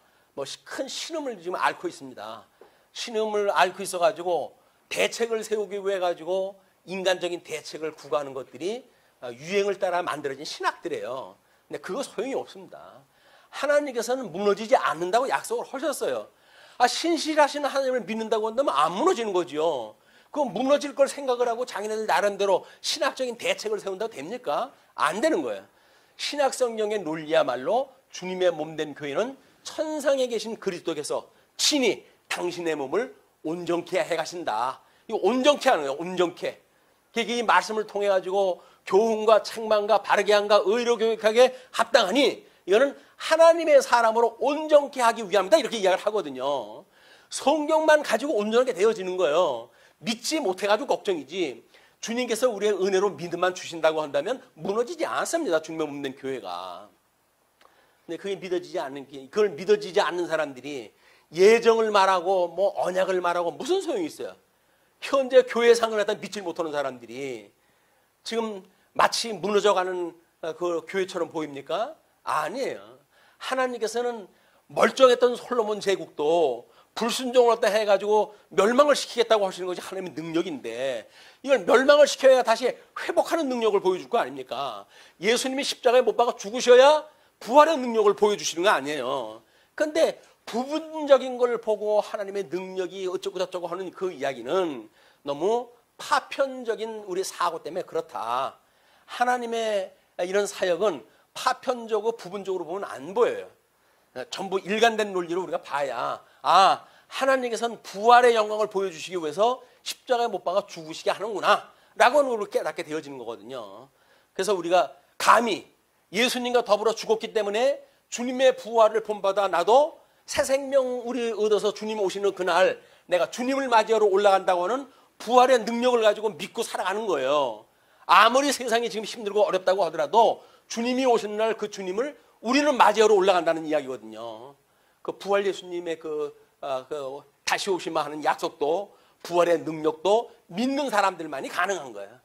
큰 신음을 지금 앓고 있습니다. 신음을 앓고 있어가지고 대책을 세우기 위해 가지고 인간적인 대책을 구가하는 것들이 유행을 따라 만들어진 신학들이에요. 근데 그거 소용이 없습니다. 하나님께서는 무너지지 않는다고 약속을 하셨어요. 신실하신 하나님을 믿는다고 한다면 안 무너지는 거죠. 그 무너질 걸 생각을 하고 자기네들 나름대로 신학적인 대책을 세운다고 됩니까? 안 되는 거예요. 신약 성경의 논리야말로 주님의 몸된 교회는 천상에 계신 그리스도께서 친히 당신의 몸을 온전케 해가신다. 이거 온전케 하는 거예요. 온전케. 이 말씀을 통해 가지고 교훈과 책망과 바르게 함과 의로 교육하게 합당하니 이거는 하나님의 사람으로 온전케 하기 위함이다. 이렇게 이야기를 하거든요. 성경만 가지고 온전하게 되어지는 거예요. 믿지 못해가지고 걱정이지. 주님께서 우리의 은혜로 믿음만 주신다고 한다면 무너지지 않습니다. 주님의 몸된 교회가. 근데 그게 믿어지지 않는 게, 그걸 믿어지지 않는 사람들이 예정을 말하고 언약을 말하고 무슨 소용이 있어요? 현재 교회상을 갖다 믿지 못하는 사람들이 지금 마치 무너져가는 그 교회처럼 보입니까? 아니에요. 하나님께서는 멀쩡했던 솔로몬 제국도 불순종을 갖다 해가지고 멸망을 시키겠다고 하시는 것이 하나님의 능력인데 이걸 멸망을 시켜야 다시 회복하는 능력을 보여줄 거 아닙니까? 예수님이 십자가에 못 박아 죽으셔야 부활의 능력을 보여주시는 거 아니에요. 그런데 부분적인 걸 보고 하나님의 능력이 어쩌고 저쩌고 하는 그 이야기는 너무 파편적인 우리 사고 때문에 그렇다. 하나님의 이런 사역은 파편적으로 부분적으로 보면 안 보여요. 전부 일관된 논리로 우리가 봐야 하나님께서는 부활의 영광을 보여주시기 위해서 십자가에 못 박아 죽으시게 하는구나 라고 우리가 깨닫게 되어지는 거거든요. 그래서 우리가 감히 예수님과 더불어 죽었기 때문에 주님의 부활을 본받아 나도 새 생명 우리 얻어서 주님 오시는 그날 내가 주님을 맞이하러 올라간다고 하는 부활의 능력을 가지고 믿고 살아가는 거예요. 아무리 세상이 지금 힘들고 어렵다고 하더라도 주님이 오시는 날 그 주님을 우리는 맞이하러 올라간다는 이야기거든요. 그 부활 예수님의 그 다시 오시마 하는 약속도 부활의 능력도 믿는 사람들만이 가능한 거예요.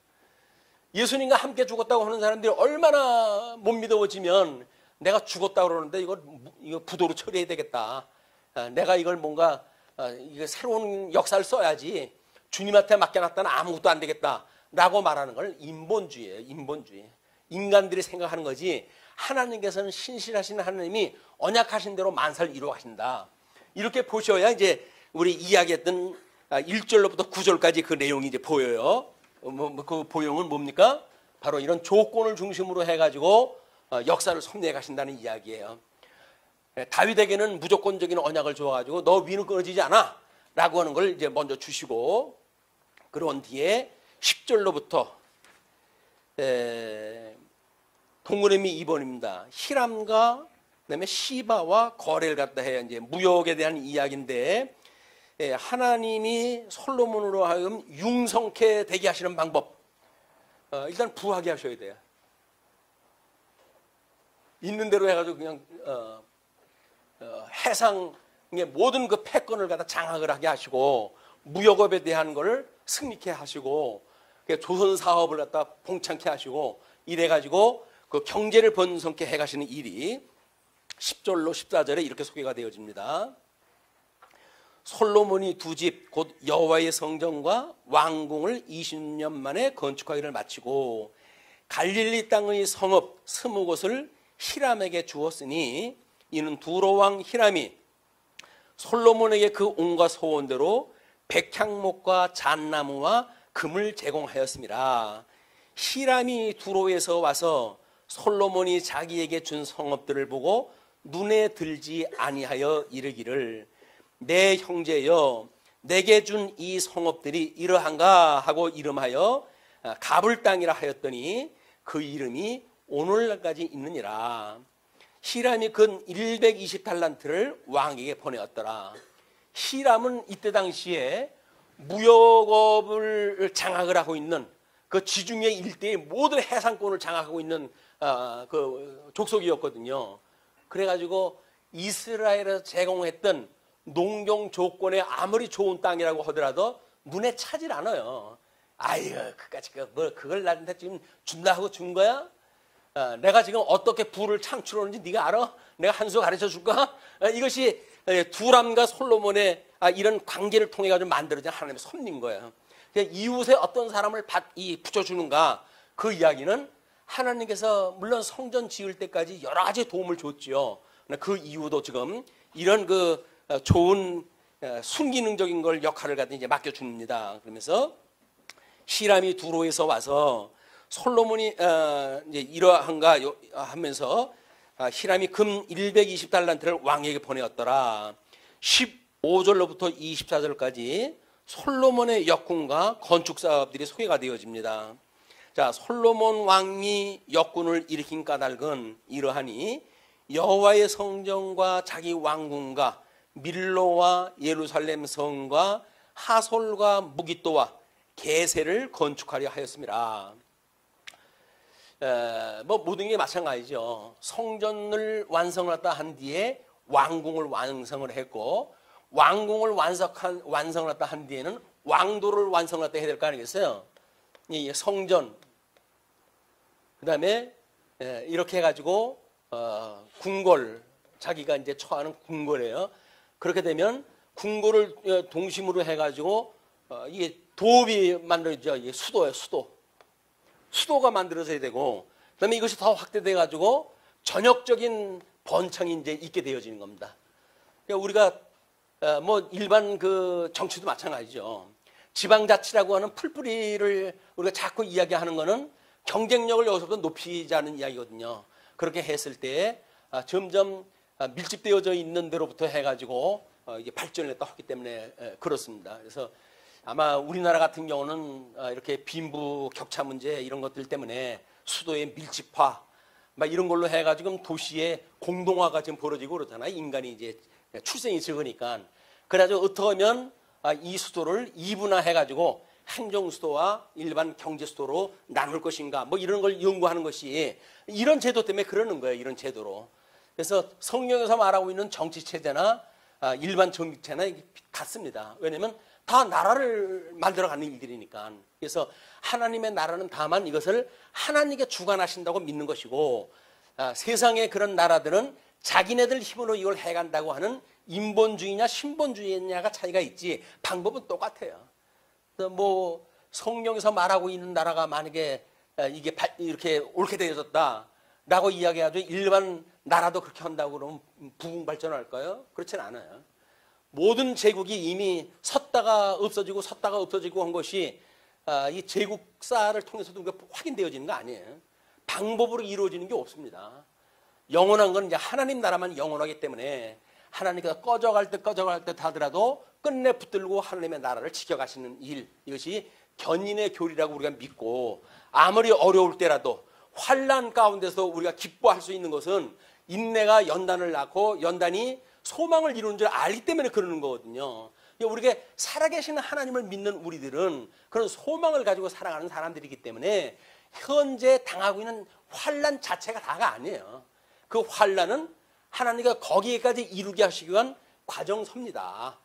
예수님과 함께 죽었다고 하는 사람들이 얼마나 못 믿어지면 내가 죽었다고 그러는데 이거 부도로 처리해야 되겠다. 내가 이걸 뭔가 이거 새로운 역사를 써야지 주님한테 맡겨놨다는 아무것도 안 되겠다 라고 말하는 걸 인본주의예요. 인본주의. 인간들이 생각하는 거지 하나님께서는 신실하신 하나님이 언약하신 대로 만사를 이루어 가신다. 이렇게 보셔야 이제 우리 이야기했던 1절로부터 9절까지 그 내용이 이제 보여요. 그 보용은 뭡니까? 바로 이런 조건을 중심으로 해가지고 역사를 섭리해 가신다는 이야기예요. 다윗에게는 무조건적인 언약을 줘가지고 너 위는 끊어지지 않아 라고 하는 걸 이제 먼저 주시고 그런 뒤에 10절로부터 동그라미 2번입니다. 히람과 그다음에 시바와 거래를 갖다 해야 이제 무역에 대한 이야기인데 하나님이 솔로몬으로 하여금 융성케 되게 하시는 방법 일단 부하게 하셔야 돼요. 있는 대로 해가지고 그냥 해상의 모든 그 패권을 갖다 장악을 하게 하시고 무역업에 대한 것을 승리케 하시고 조선 사업을 갖다 봉창케 하시고 이래가지고 그 경제를 번성케 해가시는 일이 10절로 14절에 이렇게 소개가 되어집니다. 솔로몬이 두 집 곧 여호와의 성전과 왕궁을 20년 만에 건축하기를 마치고 갈릴리 땅의 성읍 20곳을 히람에게 주었으니 이는 두로 왕 히람이 솔로몬에게 그 온갖 소원대로 백향목과 잣나무와 금을 제공하였습니다. 히람이 두로에서 와서 솔로몬이 자기에게 준 성읍들을 보고 눈에 들지 아니하여 이르기를 내 형제여 내게 준 이 성읍들이 이러한가 하고 이름하여 가불 땅이라 하였더니 그 이름이 오늘날까지 있느니라. 히람이 근 120달란트를 왕에게 보내었더라. 히람은 이때 당시에 무역업을 장악을 하고 있는 그 지중해 일대의 모든 해상권을 장악하고 있는 그 족속이었거든요. 그래가지고 이스라엘에서 제공했던 농경 조건에 아무리 좋은 땅이라고 하더라도 눈에 차질 않아요. 아유, 그걸 나한테 지금 준다 하고 준 거야? 내가 지금 어떻게 부를 창출하는지 네가 알아? 내가 한 수 가르쳐 줄까? 이것이 두람과 솔로몬의 이런 관계를 통해 가지고 만들어진 하나님의 섭리인 거예요. 이웃에 어떤 사람을 붙여주는가 그 이야기는 하나님께서 물론 성전 지을 때까지 여러 가지 도움을 줬지요. 그 이유도 지금 이런 그 좋은 순기능적인 걸 역할을 갖다 이제 맡겨줍니다. 그러면서 히람이 두로에서 와서 솔로몬이 이제 이러한가 하면서 히람이 금 120달란트를 왕에게 보내었더라. 15절로부터 24절까지 솔로몬의 역군과 건축 사업들이 소개가 되어집니다. 자, 솔로몬 왕이 역군을 일으킨 까닭은 이러하니 여호와의 성전과 자기 왕궁과 밀로와 예루살렘 성과 하솔과 무깃도와 게세를 건축하려 하였습니다. 모든 게 마찬가지죠. 성전을 완성을 한 뒤에 왕궁을 완성을 했고 왕궁을 완성을 한 뒤에는 왕도를 완성을 해야 될 거 아니겠어요? 이 성전 그다음에 이렇게 해가지고 궁궐 자기가 이제 처하는 궁궐이에요. 그렇게 되면 궁궐을 동심으로 해가지고 이게 도읍이 만들어져. 이게 수도예요. 수도가 만들어져야 되고 그다음에 이것이 더 확대돼 가지고 전역적인 번창이 이제 있게 되어지는 겁니다. 그러니까 우리가 뭐 일반 그 정치도 마찬가지죠. 지방자치라고 하는 풀뿌리를 우리가 자꾸 이야기하는 거는 경쟁력을 여기서부터 높이자는 이야기거든요. 그렇게 했을 때 점점 밀집되어져 있는 데로부터 해가지고 이게 발전을 했다 했기 때문에 그렇습니다. 그래서 아마 우리나라 같은 경우는 이렇게 빈부 격차 문제 이런 것들 때문에 수도의 밀집화 막 이런 걸로 해가지고 도시의 공동화가 지금 벌어지고 그러잖아요. 인간이 이제 출생이 적으니까. 그래가지고 어떻게 하면 이 수도를 이분화해가지고 행정수도와 일반 경제수도로 나눌 것인가 뭐 이런 걸 연구하는 것이 이런 제도 때문에 그러는 거예요. 이런 제도로. 그래서 성경에서 말하고 있는 정치체제나 일반 정치체나 같습니다. 왜냐하면 다 나라를 만들어가는 일들이니까. 그래서 하나님의 나라는 다만 이것을 하나님께 주관하신다고 믿는 것이고 세상의 그런 나라들은 자기네들 힘으로 이걸 해간다고 하는 인본주의냐 신본주의냐가 차이가 있지 방법은 똑같아요. 뭐 성경에서 말하고 있는 나라가 만약에 이게 이렇게 옳게 되어졌다라고 이야기하죠. 일반 나라도 그렇게 한다고 그러면 부흥 발전할까요? 그렇지는 않아요. 모든 제국이 이미 섰다가 없어지고 한 것이 이 제국사를 통해서도 우리가 확인되어지는 거 아니에요. 방법으로 이루어지는 게 없습니다. 영원한 건 이제 하나님 나라만 영원하기 때문에 하나님께서 꺼져갈 때 하더라도 끝내 붙들고 하나님의 나라를 지켜가시는 일, 이것이 견인의 교리라고 우리가 믿고 아무리 어려울 때라도 환난 가운데서 우리가 기뻐할 수 있는 것은 인내가 연단을 낳고 연단이 소망을 이루는 줄 알기 때문에 그러는 거거든요. 우리가 살아계시는 하나님을 믿는 우리들은 그런 소망을 가지고 살아가는 사람들이기 때문에 현재 당하고 있는 환난 자체가 다가 아니에요. 그 환난은 하나님과 거기에까지 이루게 하시기 위한 과정서입니다.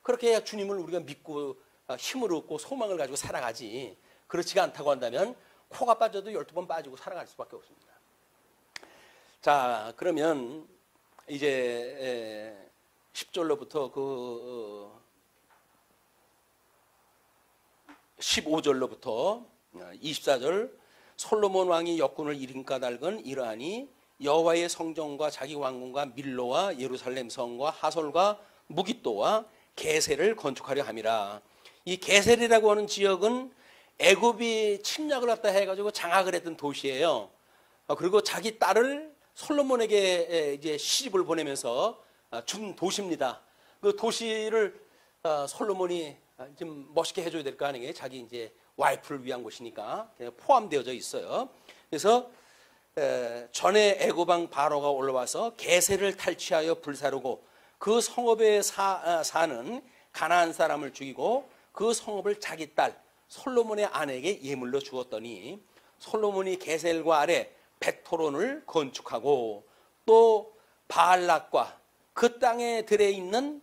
그렇게 해야 주님을 우리가 믿고 힘을 얻고 소망을 가지고 살아가지. 그렇지가 않다고 한다면 코가 빠져도 12번 빠지고 살아갈 수밖에 없습니다. 자, 그러면 이제 10절로부터 그 15절로부터 24절 솔로몬 왕이 역군을 일흔 까닭은 이러하니 여호와의 성전과 자기 왕궁과 밀로와 예루살렘 성과 하솔과 무깃도와 게셀을 건축하려 함이라. 이 게셀이라고 하는 지역은 애굽이 침략을 갖다 해가지고 장악을 했던 도시예요. 그리고 자기 딸을 솔로몬에게 이제 시집을 보내면서 준 도시입니다. 그 도시를 솔로몬이 좀 멋있게 해줘야 될 거 아니에요. 자기 이제 와이프를 위한 곳이니까 포함되어져 있어요. 그래서 전에 애굽 왕 바로가 올라와서 게셀을 탈취하여 불사르고 그 성읍에 사는 가나안 사람을 죽이고 그 성읍을 자기 딸 솔로몬의 아내에게 예물로 주었더니 솔로몬이 게셀과 아래 벳토론을 건축하고 또 바알락과 그 땅에 들에 있는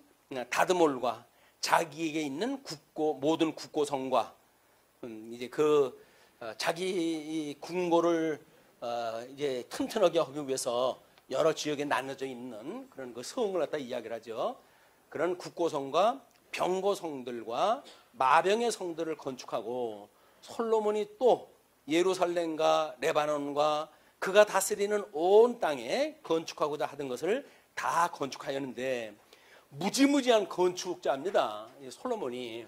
다드몰과 자기에게 있는 모든 국고성과 이제 그 자기 궁궐을 이제 튼튼하게 하기 위해서 여러 지역에 나눠져 있는 그런 그 성을 갖다 이야기를 하죠. 그런 국고성과 병고성들과 마병의 성들을 건축하고 솔로몬이 또 예루살렘과 레바논과 그가 다스리는 온 땅에 건축하고자 하던 것을 다 건축하였는데 무지무지한 건축자입니다. 솔로몬이.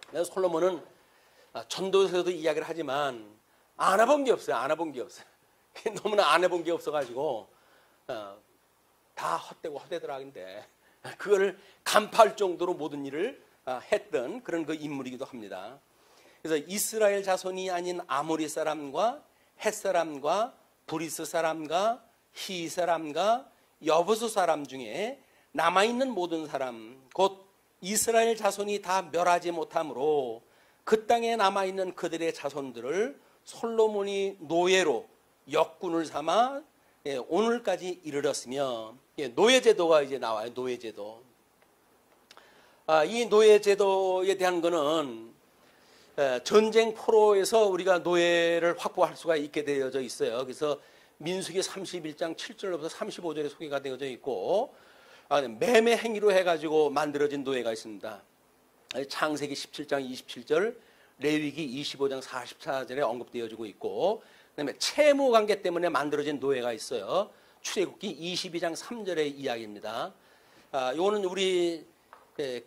그래서 솔로몬은 전도서에도 이야기를 하지만 안 해본 게 없어요. 너무나 안 해본 게 없어가지고 다 헛되고 헛되더라는데 그걸 간파할 정도로 모든 일을 했던 그런 그 인물이기도 합니다. 그래서 이스라엘 자손이 아닌 아모리 사람과 헷 사람과 브리스 사람과 히 사람과 여부수 사람 중에 남아있는 모든 사람 곧 이스라엘 자손이 다 멸하지 못하므로 그 땅에 남아있는 그들의 자손들을 솔로몬이 노예로 역군을 삼아 오늘까지 이르렀으며 노예제도가 이제 나와요. 노예제도. 이 노예제도에 대한 거는 전쟁 포로에서 우리가 노예를 확보할 수가 있게 되어져 있어요. 그래서 민수기 31장 7절부터 35절에 소개가 되어져 있고 매매 행위로 해가지고 만들어진 노예가 있습니다. 창세기 17장 27절, 레위기 25장 44절에 언급되어지고 있고 그다음에 채무 관계 때문에 만들어진 노예가 있어요. 출애굽기 22장 3절의 이야기입니다. 요거는 우리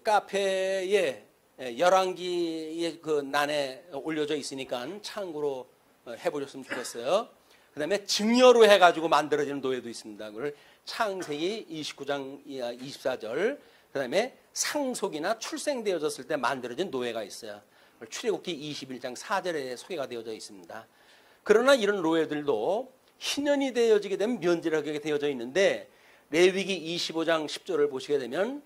카페에 열왕기의 그 난에 올려져 있으니까 참고로 해보셨으면 좋겠어요. 그 다음에 증여로 해가지고 만들어지는 노예도 있습니다. 그걸 창세기 29장 24절, 그 다음에 상속이나 출생되어졌을 때 만들어진 노예가 있어요. 출애굽기 21장 4절에 소개가 되어져 있습니다. 그러나 이런 노예들도 희년이 되어지게 되면 면제를 하게 되어져 있는데, 레위기 25장 10절을 보시게 되면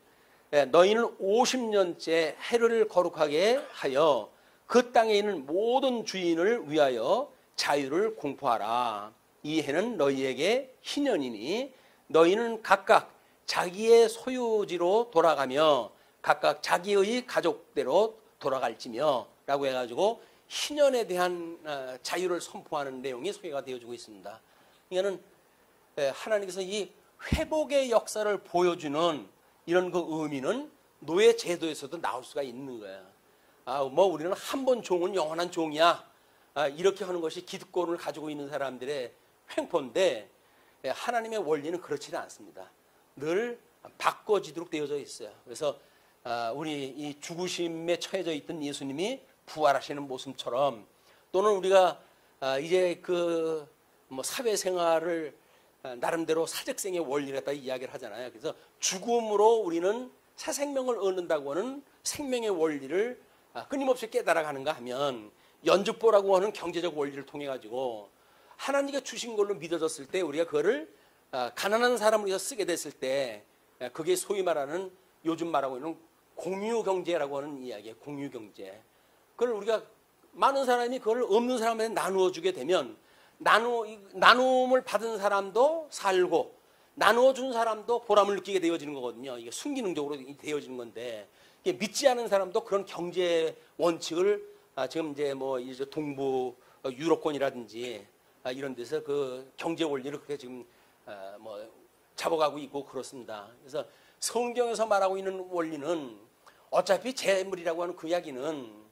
너희는 50년째 해를 거룩하게 하여 그 땅에 있는 모든 주인을 위하여 자유를 공포하라. 이 해는 너희에게 희년이니 너희는 각각 자기의 소유지로 돌아가며 각각 자기의 가족대로 돌아갈지며 라고 해가지고 희년에 대한 자유를 선포하는 내용이 소개가 되어지고 있습니다. 이거는 하나님께서 이 회복의 역사를 보여주는 이런 그 의미는 노예 제도에서도 나올 수가 있는 거야. 뭐 우리는 한 번 종은 영원한 종이야. 이렇게 하는 것이 기득권을 가지고 있는 사람들의 횡포인데, 하나님의 원리는 그렇지는 않습니다. 늘 바꿔지도록 되어져 있어요. 그래서 우리 이 죽으심에 처해져 있던 예수님이 부활하시는 모습처럼, 또는 우리가 이제 그 뭐 사회생활을 나름대로 사적생의 원리를 갖다 이야기를 하잖아요. 그래서 죽음으로 우리는 새 생명을 얻는다고 하는 생명의 원리를 끊임없이 깨달아가는가 하면, 연주보라고 하는 경제적 원리를 통해 가지고 하나님께 주신 걸로 믿어졌을 때 우리가 그거를 가난한 사람을 위해서 쓰게 됐을 때, 그게 소위 말하는, 요즘 말하고 있는 공유경제라고 하는 이야기예요. 공유경제. 그걸 우리가 많은 사람이 그걸 없는 사람한테 나누어 주게 되면 나눔을 받은 사람도 살고 나누어 준 사람도 보람을 느끼게 되어지는 거거든요. 이게 순기능적으로 되어지는 건데, 이게 믿지 않은 사람도 그런 경제 원칙을 지금 이제 뭐 이제 동부 유럽권이라든지 이런 데서 그 경제 원리를 그렇게 지금 뭐 잡아가고 있고 그렇습니다. 그래서 성경에서 말하고 있는 원리는 어차피 재물이라고 하는 그 이야기는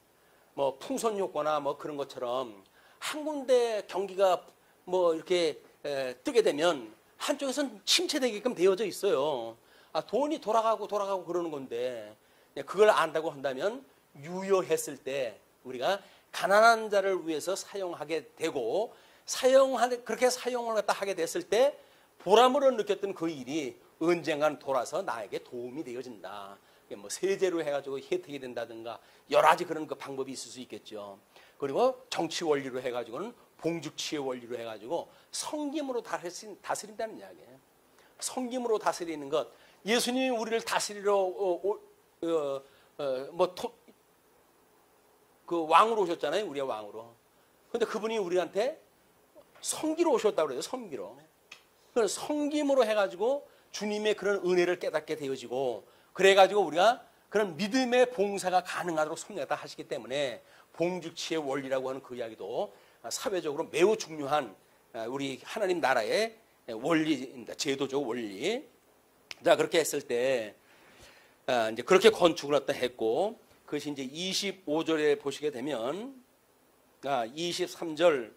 뭐 풍선 효과나 뭐 그런 것처럼 한 군데 경기가 뭐 이렇게 뜨게 되면 한쪽에서는 침체되게끔 되어져 있어요. 돈이 돌아가고 그러는 건데, 그걸 안다고 한다면 유효했을 때 우리가 가난한 자를 위해서 사용하게 되고, 그렇게 사용을 갖다 하게 됐을 때 보람으로 느꼈던 그 일이 언젠간 돌아서 나에게 도움이 되어진다. 뭐 세제로 해가지고 혜택이 된다든가 여러 가지 그런 그 방법이 있을 수 있겠죠. 그리고 정치 원리로 해가지고는 봉죽치의 원리로 해가지고 성김으로 다스린다는 이야기예요. 성김으로 다스리는 것. 예수님이 우리를 다스리러 그 왕으로 오셨잖아요. 우리의 왕으로. 근데 그분이 우리한테 섬기러 오셨다고 그래요. 섬기러. 그래서 섬김으로 해가지고 주님의 그런 은혜를 깨닫게 되어지고, 그래가지고 우리가 그런 믿음의 봉사가 가능하도록 섭리하다 하시기 때문에 봉죽치의 원리라고 하는 그 이야기도 사회적으로 매우 중요한 우리 하나님 나라의 원리입니다. 제도적 원리. 자, 그렇게 했을 때 이제 그렇게 건축을 갖다 했고, 그것이 이제 25절에 보시게 되면 23절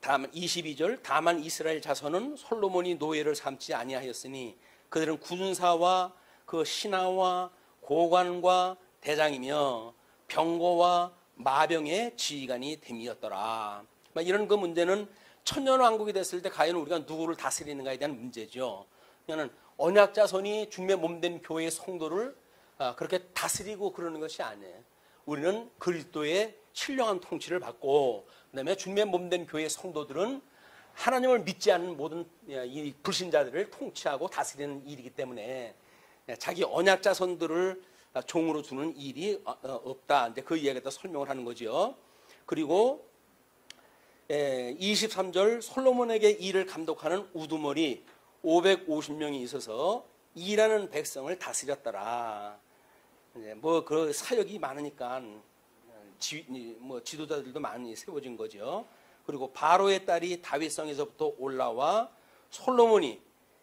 다만 22절, 다만 이스라엘 자손은 솔로몬이 노예를 삼지 아니하였으니 그들은 군사와 그 신하와 고관과 대장이며 병거와 마병의 지휘관이 됨이었더라. 이런 그 문제는 천년왕국이 됐을 때 과연 우리가 누구를 다스리는가에 대한 문제죠. 그냥 언약 자손이 주님의 몸된 교회의 성도를 그렇게 다스리고 그러는 것이 아니에요. 우리는 그리스도의 신령한 통치를 받고, 그다음에 주님의 몸된 교회의 성도들은 하나님을 믿지 않는 모든 이 불신자들을 통치하고 다스리는 일이기 때문에 자기 언약 자손들을 종으로 두는 일이 없다. 이제 그 이야기에다 설명을 하는 거죠. 그리고 23절, 솔로몬에게 일을 감독하는 우두머리 550명이 있어서 일하는 백성을 다스렸더라. 뭐 그 사역이 많으니까 지도자들도 많이 세워진 거죠. 그리고 바로의 딸이 다윗성에서부터 올라와 솔로몬이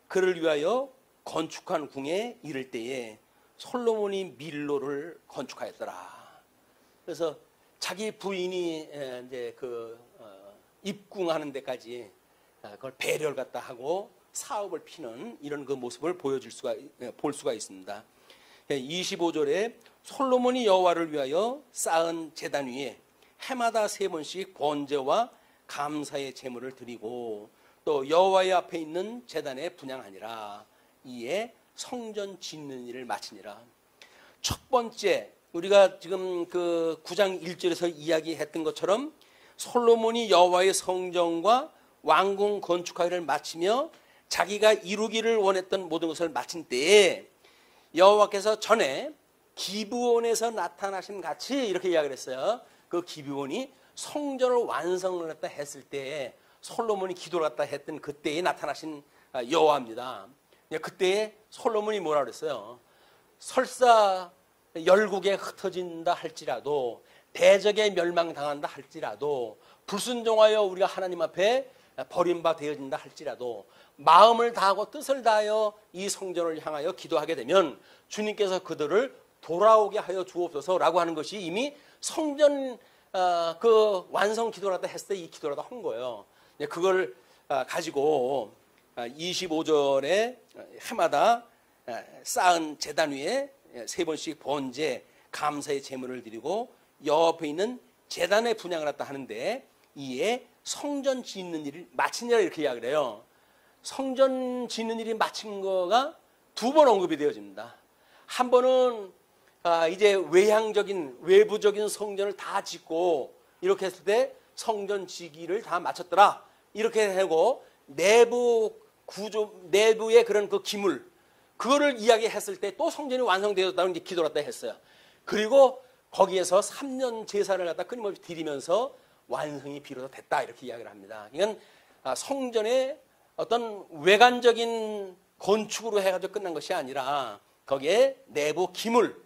그를 위하여 건축한 궁에 이를 때에 솔로몬이 밀로를 건축하였더라. 그래서 자기 부인이 이제 입궁하는 데까지 그걸 배려를 갖다 하고 사업을 피는 이런 그 모습을 볼 수가 있습니다. 25절에 솔로몬이 여호와를 위하여 쌓은 제단 위에 해마다 3번씩 번제와 감사의 제물을 드리고 또 여호와의 앞에 있는 제단에 분향하니라. 이에 성전 짓는 일을 마치니라. 첫 번째 우리가 지금 그 9장 1절에서 이야기했던 것처럼 솔로몬이 여호와의 성전과 왕궁 건축하기를 마치며 자기가 이루기를 원했던 모든 것을 마친 때에 여호와께서 전에 기브온에서 나타나신 같이 이렇게 이야기를 했어요. 그 기브온이 성전을 완성을 했다 했을 때에 솔로몬이 기도를 갖다 했던 그때에 나타나신 여호와입니다. 그때에 솔로몬이 뭐라 그랬어요? 설사 열국에 흩어진다 할지라도 대적에 멸망당한다 할지라도 불순종하여 우리가 하나님 앞에 버림받아진다 할지라도 마음을 다하고 뜻을 다하여 이 성전을 향하여 기도하게 되면 주님께서 그들을 돌아오게 하여 주옵소서라고 하는 것이 이미 성전 그 완성 기도를 하다 했을 때 이 기도를 하다 한 거예요. 그걸 가지고 25절에 해마다 쌓은 제단 위에 3번씩 번제 감사의 제물을 드리고 옆에 있는 제단에 분향을 했다 하는데 이에 성전 짓는 일을 마치니라 이렇게 이야기를 해요. 성전 짓는 일이 마친 거가 2번 언급이 되어집니다. 한 번은 이제 외부적인 성전을 다 짓고 이렇게 했을 때 성전 지기를 다 마쳤더라 이렇게 하고 내부 구조 내부의 그런 그 기물 그거를 이야기했을 때 또 성전이 완성되었다고 이제 기도를 했다 했어요. 그리고 거기에서 3년 제사를 갖다 끊임없이 드리면서 완성이 비로소 됐다 이렇게 이야기를 합니다. 이건 성전의 어떤 외관적인 건축으로 해가지고 끝난 것이 아니라 거기에 내부 기물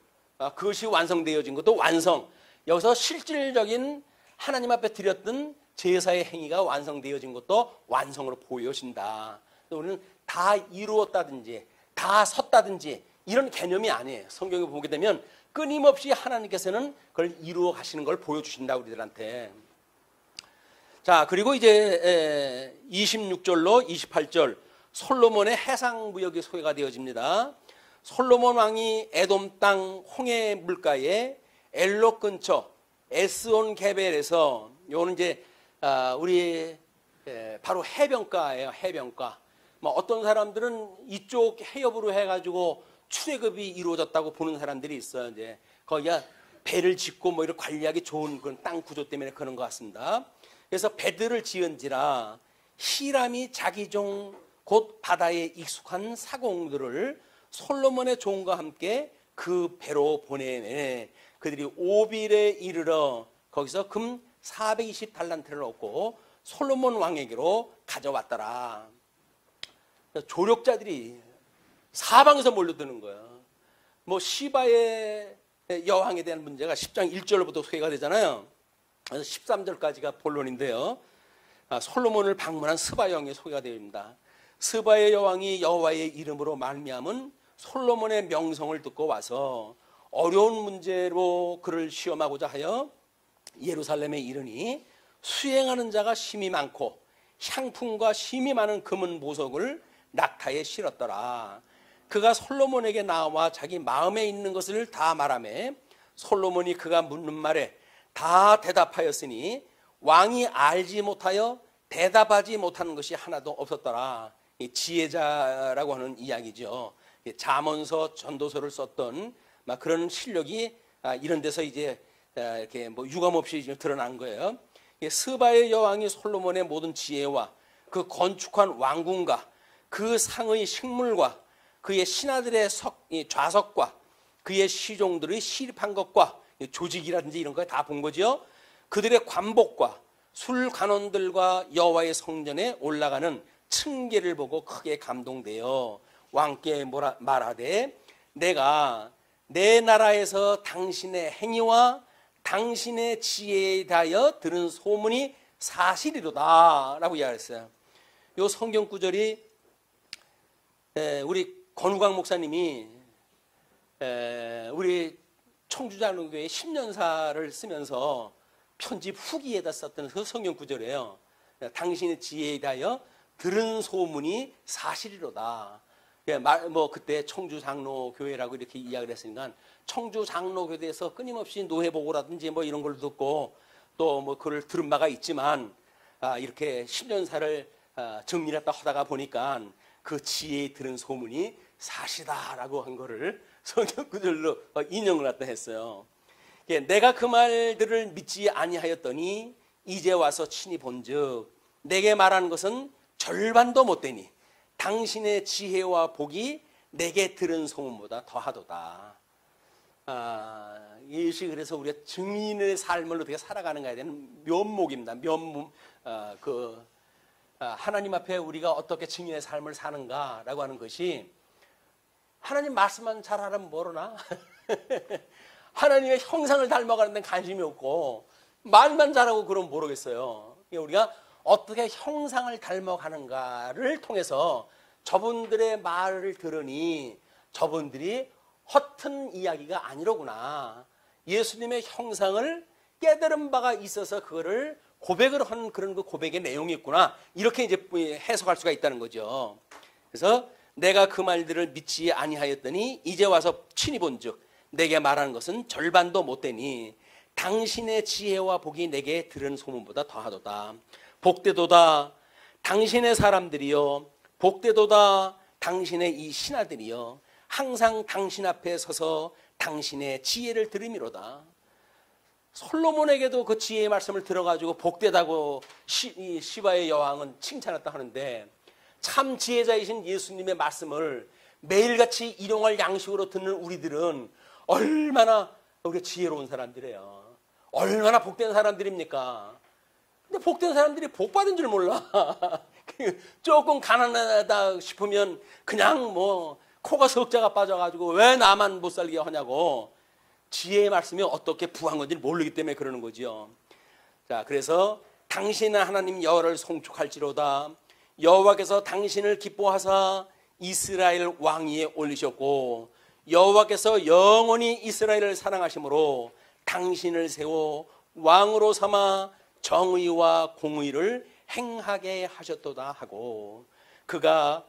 그것이 완성되어진 것도 완성. 여기서 실질적인 하나님 앞에 드렸던 제사의 행위가 완성되어진 것도 완성으로 보여진다. 우리는 다 이루었다든지 다 섰다든지 이런 개념이 아니에요. 성경에 보게 되면 끊임없이 하나님께서는 그걸 이루어 가시는 걸 보여주신다 우리들한테. 자, 그리고 이제 26절로 28절 솔로몬의 해상무역이 소개가 되어집니다. 솔로몬 왕이 에돔 땅 홍해 물가에 엘롯 근처 에스온 게벨에서 요는 이제 우리 바로 해변가예요. 해변가. 뭐 어떤 사람들은 이쪽 해협으로 해가지고 출애굽이 이루어졌다고 보는 사람들이 있어요. 이제 거기가 배를 짓고 뭐 이런 관리하기 좋은 그런 땅 구조 때문에 그런 것 같습니다. 그래서 배들을 지은지라 히람이 자기 종 곧 바다에 익숙한 사공들을 솔로몬의 종과 함께 그 배로 보내매 그들이 오빌에 이르러 거기서 금 420달란트를 얻고 솔로몬 왕에게로 가져왔더라. 조력자들이 사방에서 몰려드는 거예요. 뭐 시바의 여왕에 대한 문제가 10장 1절부터 소개가 되잖아요. 그래서 13절까지가 본론인데요. 솔로몬을 방문한 스바 여왕의 소개가 되어집니다. 스바의 여왕이 여호와의 이름으로 말미암은 솔로몬의 명성을 듣고 와서 어려운 문제로 그를 시험하고자 하여 예루살렘에 이르니 수행하는 자가 심히 많고 향품과 심히 많은 금은 보석을 낙타에 실었더라. 그가 솔로몬에게 나와 자기 마음에 있는 것을 다 말하매 솔로몬이 그가 묻는 말에 다 대답하였으니 왕이 알지 못하여 대답하지 못하는 것이 하나도 없었더라. 지혜자라고 하는 이야기죠. 잠언서, 전도서를 썼던 그런 실력이 이런 데서 이제 이렇게 뭐 유감없이 드러난 거예요. 스바의 여왕이 솔로몬의 모든 지혜와 그 건축한 왕궁과 그 상의 식물과 그의 신하들의 좌석과 그의 시종들의 시립한 것과 조직이라든지 이런 거 다 본 거죠. 그들의 관복과 술 간원들과 여호와의 성전에 올라가는 층계를 보고 크게 감동되어 왕께 말하되 내가 내 나라에서 당신의 행위와 당신의 지혜에 대하여 들은 소문이 사실이로다 라고 이야기했어요. 이 성경 구절이 우리 권우광 목사님이 우리 청주장로교회 10년사를 쓰면서 편집 후기에다 썼던 그 성경 구절이에요. 당신의 지혜에 대하여 들은 소문이 사실이로다. 그때 청주 장로교회라고 이렇게 이야기를 했으니까 청주 장로교회에서 끊임없이 노회보고라든지 이런 걸 듣고 또 그걸 들은 바가 있지만 이렇게 10년사를 정리했다 하다가 보니까 그 지혜에 들은 소문이 사실이다라고 한 거를 성경 구절로 인용을 갖다 했어요. 내가 그 말들을 믿지 아니하였더니 이제 와서 친히 본즉 내게 말하는 것은 절반도 못되니 당신의 지혜와 복이 내게 들은 소문보다 더하도다. 이것이 그래서 우리가 증인의 삶을 어떻게 살아가는가에 대한 면목입니다. 하나님 앞에 우리가 어떻게 증인의 삶을 사는가라고 하는 것이 하나님 말씀만 잘 알아면 모르나? 하나님의 형상을 닮아가는 데는 관심이 없고 말만 잘하고 그러면 모르겠어요. 우리가 어떻게 형상을 닮아가는가를 통해서 저분들의 말을 들으니 저분들이 허튼 이야기가 아니로구나. 예수님의 형상을 깨달은 바가 있어서 그거를 고백을 하는 그런 그 고백의 내용이 있구나. 이렇게 이제 해석할 수가 있다는 거죠. 그래서 내가 그 말들을 믿지 아니하였더니 이제 와서 친히 본즉 내게 말하는 것은 절반도 못되니 당신의 지혜와 복이 내게 들은 소문보다 더하도다. 복되도다 당신의 사람들이요, 복되도다 당신의 이 신하들이요, 항상 당신 앞에 서서 당신의 지혜를 들음이로다. 솔로몬에게도 그 지혜의 말씀을 들어가지고 복되다고 시바의 여왕은 칭찬했다 하는데 참 지혜자이신 예수님의 말씀을 매일같이 일용할 양식으로 듣는 우리들은 얼마나 우리가 지혜로운 사람들이에요. 얼마나 복된 사람들입니까? 근데 복된 사람들이 복 받은 줄 몰라. 조금 가난하다 싶으면 그냥 코가 석자가 빠져가지고 왜 나만 못 살게 하냐고 지혜의 말씀이 어떻게 부한 건지 모르기 때문에 그러는 거지요. 자, 그래서 당신은 하나님 여호와를 송축할지로다. 여호와께서 당신을 기뻐하사 이스라엘 왕위에 올리셨고 여호와께서 영원히 이스라엘을 사랑하심으로 당신을 세워 왕으로 삼아 정의와 공의를 행하게 하셨도다 하고 그가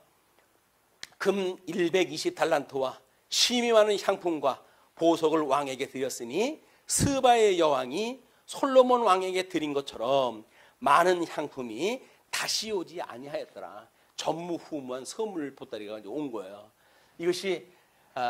금 120달란트와 심히 많은 향품과 보석을 왕에게 드렸으니 스바의 여왕이 솔로몬 왕에게 드린 것처럼 많은 향품이 다시 오지 아니하였더라. 전무후무한 선물 보따리가 온 거예요. 이것이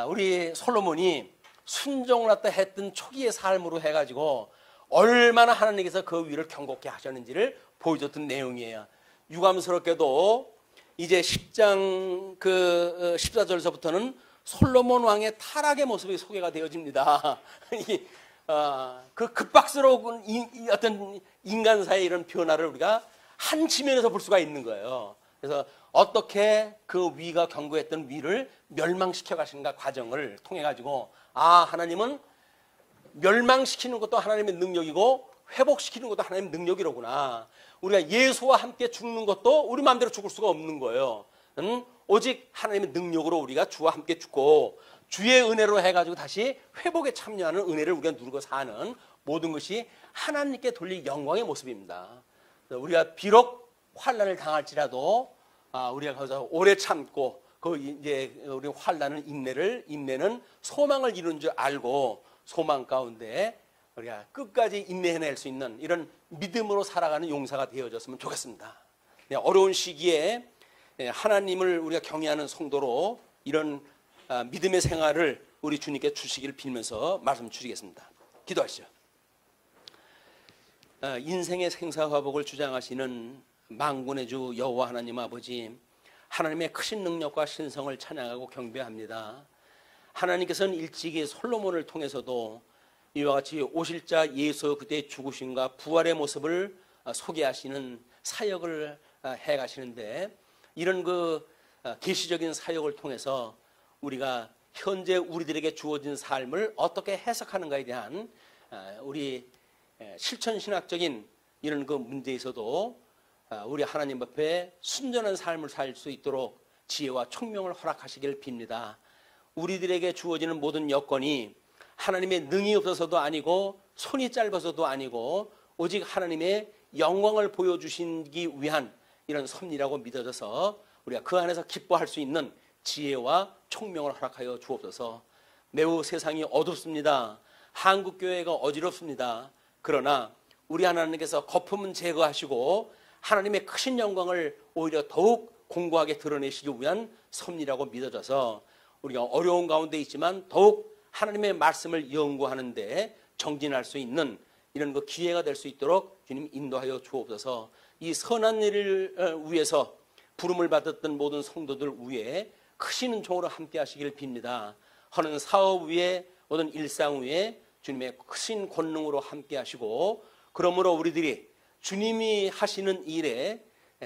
우리 솔로몬이 순종을 갖다 했던 초기의 삶으로 해가지고 얼마나 하나님께서 그 위를 경고케 하셨는지를 보여줬던 내용이에요. 유감스럽게도 이제 10장 14절서부터는 솔로몬 왕의 타락의 모습이 소개가 되어집니다. 그 급박스러운 어떤 인간사의 이런 변화를 우리가 한 지면에서 볼 수가 있는 거예요. 그래서 어떻게 그 위가 경고했던 위를 멸망시켜 가시는가 과정을 통해 가지고 하나님은 멸망시키는 것도 하나님의 능력이고 회복시키는 것도 하나님의 능력이로구나. 우리가 예수와 함께 죽는 것도 우리 마음대로 죽을 수가 없는 거예요. 오직 하나님의 능력으로 우리가 주와 함께 죽고 주의 은혜로 해가지고 다시 회복에 참여하는 은혜를 우리가 누리고 사는 모든 것이 하나님께 돌릴 영광의 모습입니다. 우리가 비록 환난을 당할지라도 우리가 거기서 오래 참고 이제 우리 환난은 인내는 소망을 이루는 줄 알고 소망 가운데 우리가 끝까지 인내해낼 수 있는 이런 믿음으로 살아가는 용사가 되어졌으면 좋겠습니다. 어려운 시기에 하나님을 우리가 경외하는 성도로 이런 믿음의 생활을 우리 주님께 주시기를 빌면서 말씀 주시겠습니다. 기도하시죠. 인생의 생사화복을 주장하시는 만군의 주 여호와 하나님 아버지, 하나님의 크신 능력과 신성을 찬양하고 경배합니다. 하나님께서는 일찍이 솔로몬을 통해서도 이와 같이 오실 자 예수 그때의 죽으심과 부활의 모습을 소개하시는 사역을 해가시는데 이런 계시적인 사역을 통해서 우리가 현재 우리들에게 주어진 삶을 어떻게 해석하는가에 대한 우리 실천신학적인 이런 문제에서도 우리 하나님 앞에 순전한 삶을 살 수 있도록 지혜와 총명을 허락하시기를 빕니다. 우리들에게 주어지는 모든 여건이 하나님의 능이 없어서도 아니고 손이 짧아서도 아니고 오직 하나님의 영광을 보여주시기 위한 이런 섭리라고 믿어져서 우리가 그 안에서 기뻐할 수 있는 지혜와 총명을 허락하여 주옵소서. 매우 세상이 어둡습니다. 한국교회가 어지럽습니다. 그러나 우리 하나님께서 거품은 제거하시고 하나님의 크신 영광을 오히려 더욱 공고하게 드러내시기 위한 섭리라고 믿어져서 우리가 어려운 가운데 있지만 더욱 하나님의 말씀을 연구하는데 정진할 수 있는 이런 그 기회가 될 수 있도록 주님 인도하여 주옵소서. 이 선한 일을 위해서 부름을 받았던 모든 성도들 위에 크신 종으로 함께 하시길 빕니다. 하는 사업 위에 모든 일상 위에 주님의 크신 권능으로 함께 하시고, 그러므로 우리들이 주님이 하시는 일에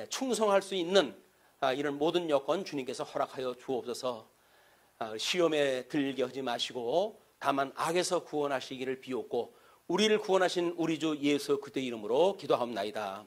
충성할 수 있는 이런 모든 여건 주님께서 허락하여 주옵소서. 시험에 들게 하지 마시고 다만 악에서 구원하시기를 비옵고 우리를 구원하신 우리 주 예수 그리스도의 이름으로 기도하옵나이다.